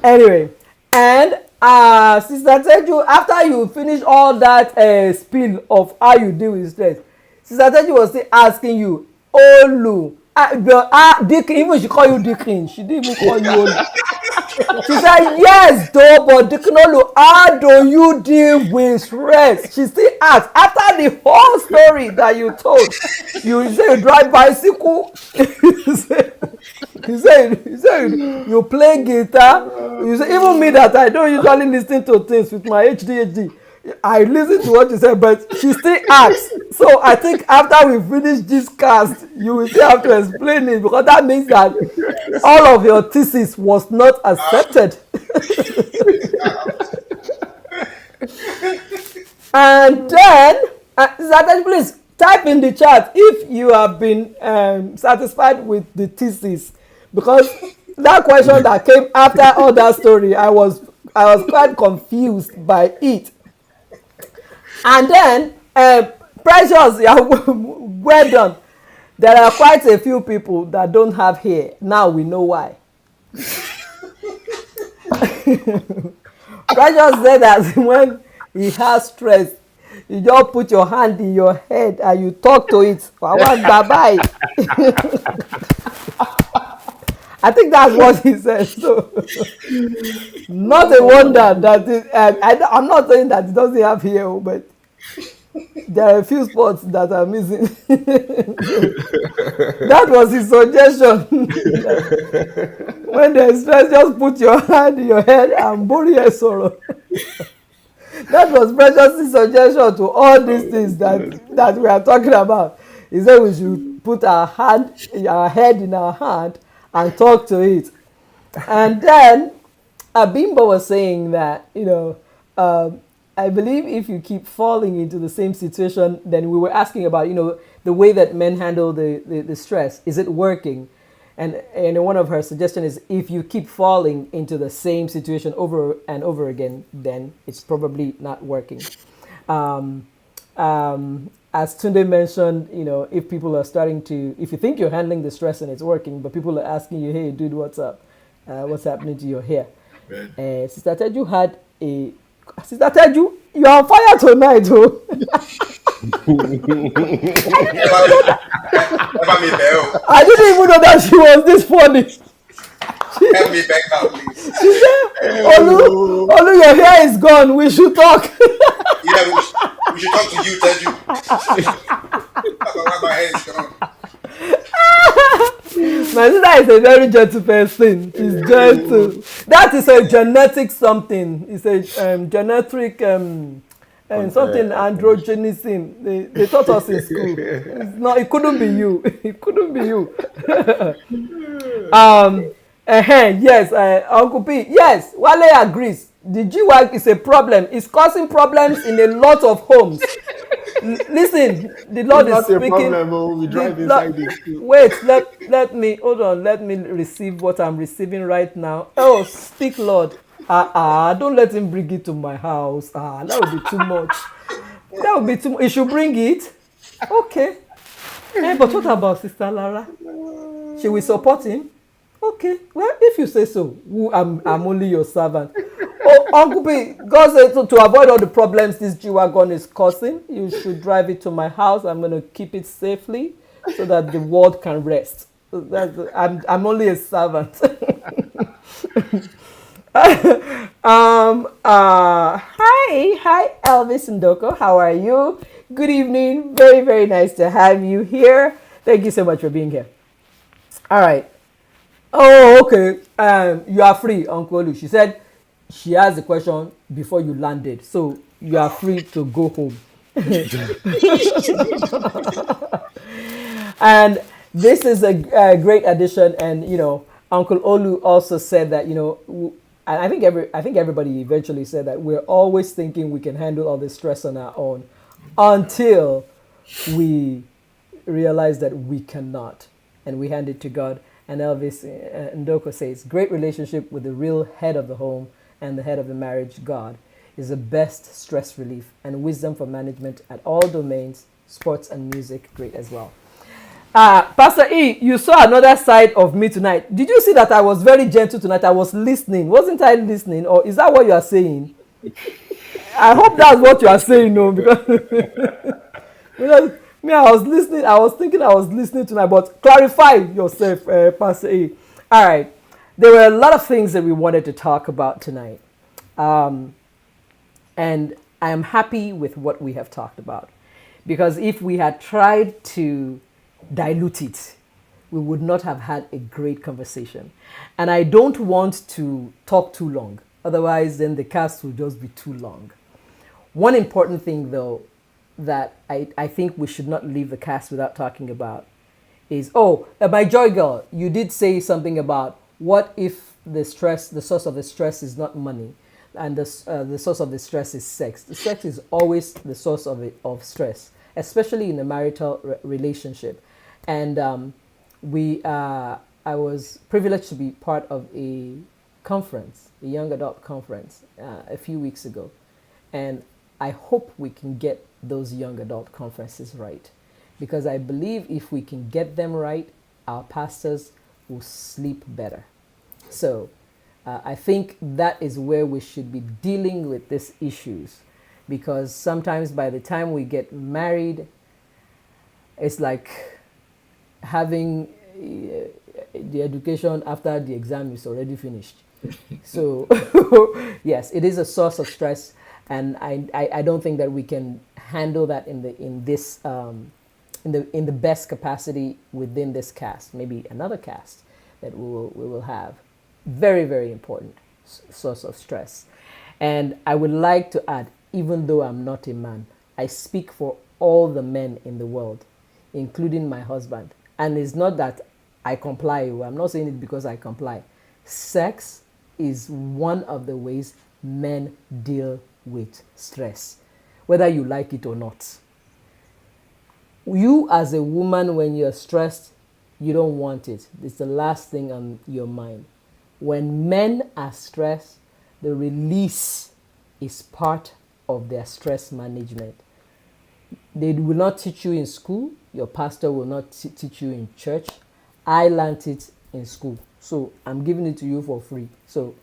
Anyway, and Sister Teju, after you finish all that spiel of how you deal with stress, Sister Teju was still asking you, Olu, Dickin, even she call you Dickin, she didn't even call you Olu. She said, yes, though, but Dickinolu, how do you deal with stress? She still asked, after the whole story that you told, you say you drive bicycle, you say you play guitar, you say, even me that I don't usually listen to things with my ADHD, I listen to what you said, but she still asks. So I think after we finish this cast, you will still have to explain it, because that means that all of your thesis was not accepted. And then, Zatan, please type in the chat if you have been satisfied with the thesis, because that question that came after all that story, I was quite confused by it. And then, Precious, yeah, well done. There are quite a few people that don't have hair. Now we know why. Precious said that when he has stress, you just put your hand in your head and you talk to it. Bye-bye. I think that's what he said. So, not a wonder that I'm not saying that it doesn't have hair, but there are a few spots that are missing. That was his suggestion. When there's stress, just put your hand in your head and bury your sorrow. That was Precious' suggestion to all these things that we are talking about. He said we should put our head in our hand and talk to it. And then Abimbo was saying that, I believe if you keep falling into the same situation, then we were asking about, the way that men handle the stress. Is it working? And one of her suggestions is, if you keep falling into the same situation over and over again, then it's probably not working. As Tunde mentioned, if people are if you think you're handling the stress and it's working, but people are asking you, hey, dude, what's up? What's happening to your hair? Sister Teju, you're on fire tonight, oh. I didn't even know that she was this funny. Help me back now, please. She said, Olu, your hair is gone. We should talk. Yeah, we should talk to you, Teju. Talk about my hair is gone. My sister is a very gentle person. She's gentle. That is a genetic something. It's a genetic something androgenism. They taught us in school. It couldn't be you. It couldn't be you. Yes, Uncle P. Yes, Wale agrees. The G-Wag is a problem. It's causing problems in a lot of homes. Listen, the Lord is speaking. Problem, we drive inside this. Wait, let me hold on. Let me receive what I'm receiving right now. Oh, speak, Lord. Don't let him bring it to my house. That would be too much. That would be too much. He should bring it. Okay. But what about Sister Lara? She will support him. Okay, well, if you say so, I'm only your servant. Oh, Uncle P, God said to avoid all the problems this G-Wagon is causing, you should drive it to my house. I'm going to keep it safely so that the world can rest. I'm only a servant. Hi, Elvis Ndoko. How are you? Good evening. Very, very nice to have you here. Thank you so much for being here. All right. Oh, okay. You are free, Uncle Olu. She said she asked the question before you landed, so you are free to go home. And this is a great addition. And Uncle Olu also said that I think everybody eventually said that we're always thinking we can handle all this stress on our own until we realize that we cannot, and we hand it to God. And Elvis Ndoko says, great relationship with the real head of the home and the head of the marriage, God, is the best stress relief, and wisdom for management at all domains, sports and music, great as well. Pastor E, you saw another side of me tonight. Did you see that I was very gentle tonight? I was listening. Wasn't I listening? Or is that what you are saying? I hope that's what you are saying, no, because, because me, I was listening. I was thinking I was listening tonight, but clarify yourself, Pastor E. All right. There were a lot of things that we wanted to talk about tonight. Um, and I am happy with what we have talked about. Because if we had tried to dilute it, we would not have had a great conversation. And I don't want to talk too long. Otherwise, then the cast will just be too long. One important thing, though, that I think we should not leave the cast without talking about is, my joy girl, you did say something about what if the source of the stress is not money, and the source of the stress is sex. The sex is always the source of stress, especially in a marital relationship. And I was privileged to be part of a conference, a young adult conference, a few weeks ago, and I hope we can get those young adult conferences right, because I believe if we can get them right, our pastors will sleep better. So I think that is where we should be dealing with these issues, because sometimes by the time we get married, it's like having the education after the exam is already finished. So yes, it is a source of stress, and I don't think that we can handle that in the best capacity within this cast. Maybe another cast that we will have. Very, very important source of stress. And I would like to add, even though I'm not a man, I speak for all the men in the world, including my husband. And it's not that I comply. I'm not saying it because I comply. Sex is one of the ways men deal with stress, whether you like it or not. You as a woman, when you're stressed, you don't want it. It's the last thing on your mind. When men are stressed, the release is part of their stress management. They will not teach you in school. Your pastor will not teach you in church. I learned it in school. So I'm giving it to you for free. So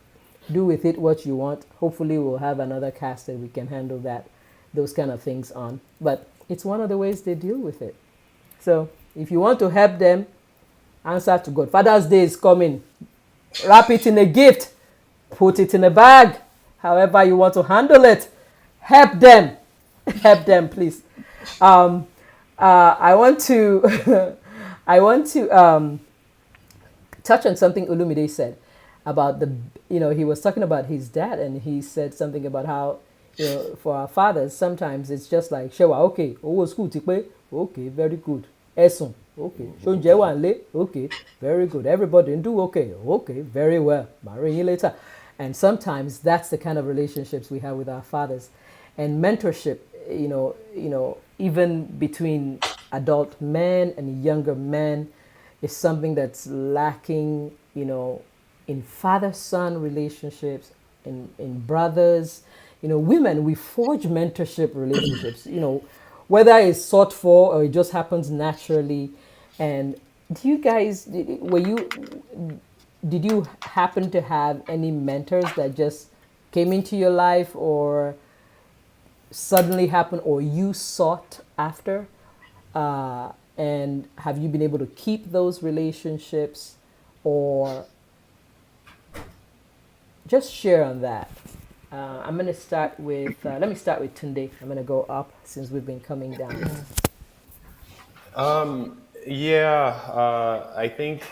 do with it what you want. Hopefully we'll have another cast that we can handle those kind of things on. But it's one of the ways they deal with it. So if you want to help them, answer to God. Father's Day is coming. Wrap it in a gift. Put it in a bag. However you want to handle it. Help them. Help them, please. I want to touch on something Olumide said about he was talking about his dad, and he said something about how, for our fathers, sometimes it's just like, shewa, okay, school tikpe, okay, very good. Esun, okay. Shonje wanle, okay, very good. Everybody do okay, okay, very well. Marrying you later. And sometimes that's the kind of relationships we have with our fathers. And mentorship, even between adult men and younger men, is something that's lacking, in father-son relationships, in brothers. Women, we forge mentorship relationships, whether it's sought for or it just happens naturally. And do you guys, did you happen to have any mentors that just came into your life, or suddenly happened, or you sought after? And have you been able to keep those relationships, or just share on that? I'm going to start with, let me start with Tunde. I'm going to go up since we've been coming down. I think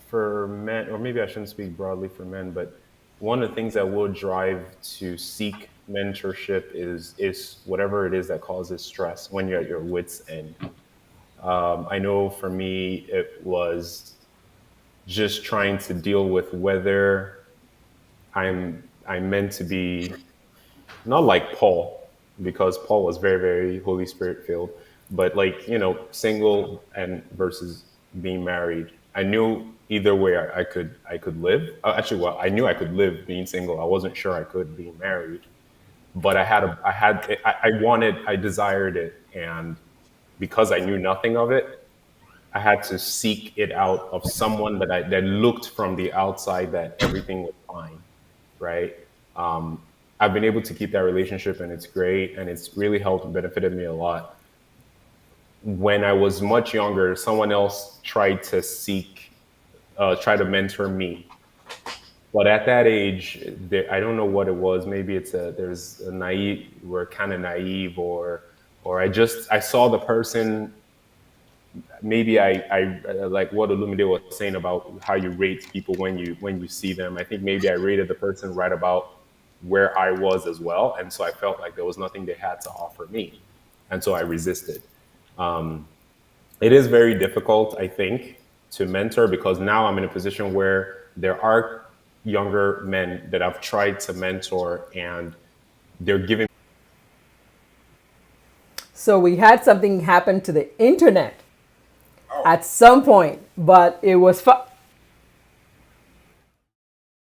for men, or maybe I shouldn't speak broadly for men, but one of the things that will drive to seek mentorship is whatever it is that causes stress when you're at your wit's end. I know for me, it was just trying to deal with whether I'm meant to be not like Paul, because Paul was very, very Holy Spirit filled, but single and versus being married. I knew either way I could live. I knew I could live being single. I wasn't sure I could being married, but I desired it, and because I knew nothing of it, I had to seek it out of someone that looked from the outside that everything was fine, right? I've been able to keep that relationship, and it's great, and it's really helped and benefited me a lot. When I was much younger, someone else tried to try to mentor me. But at that age, I don't know what it was. Maybe there's a naive, we're kind of naive, or I saw the person. Maybe I like what Olumide was saying about how you rate people when you see them. I think maybe I rated the person right about where I was as well, and so I felt like there was nothing they had to offer me, and so I resisted. It is very difficult, I think, to mentor, because now I'm in a position where there are younger men that I've tried to mentor, and they're giving. So we had something happen to the internet at some point, but it was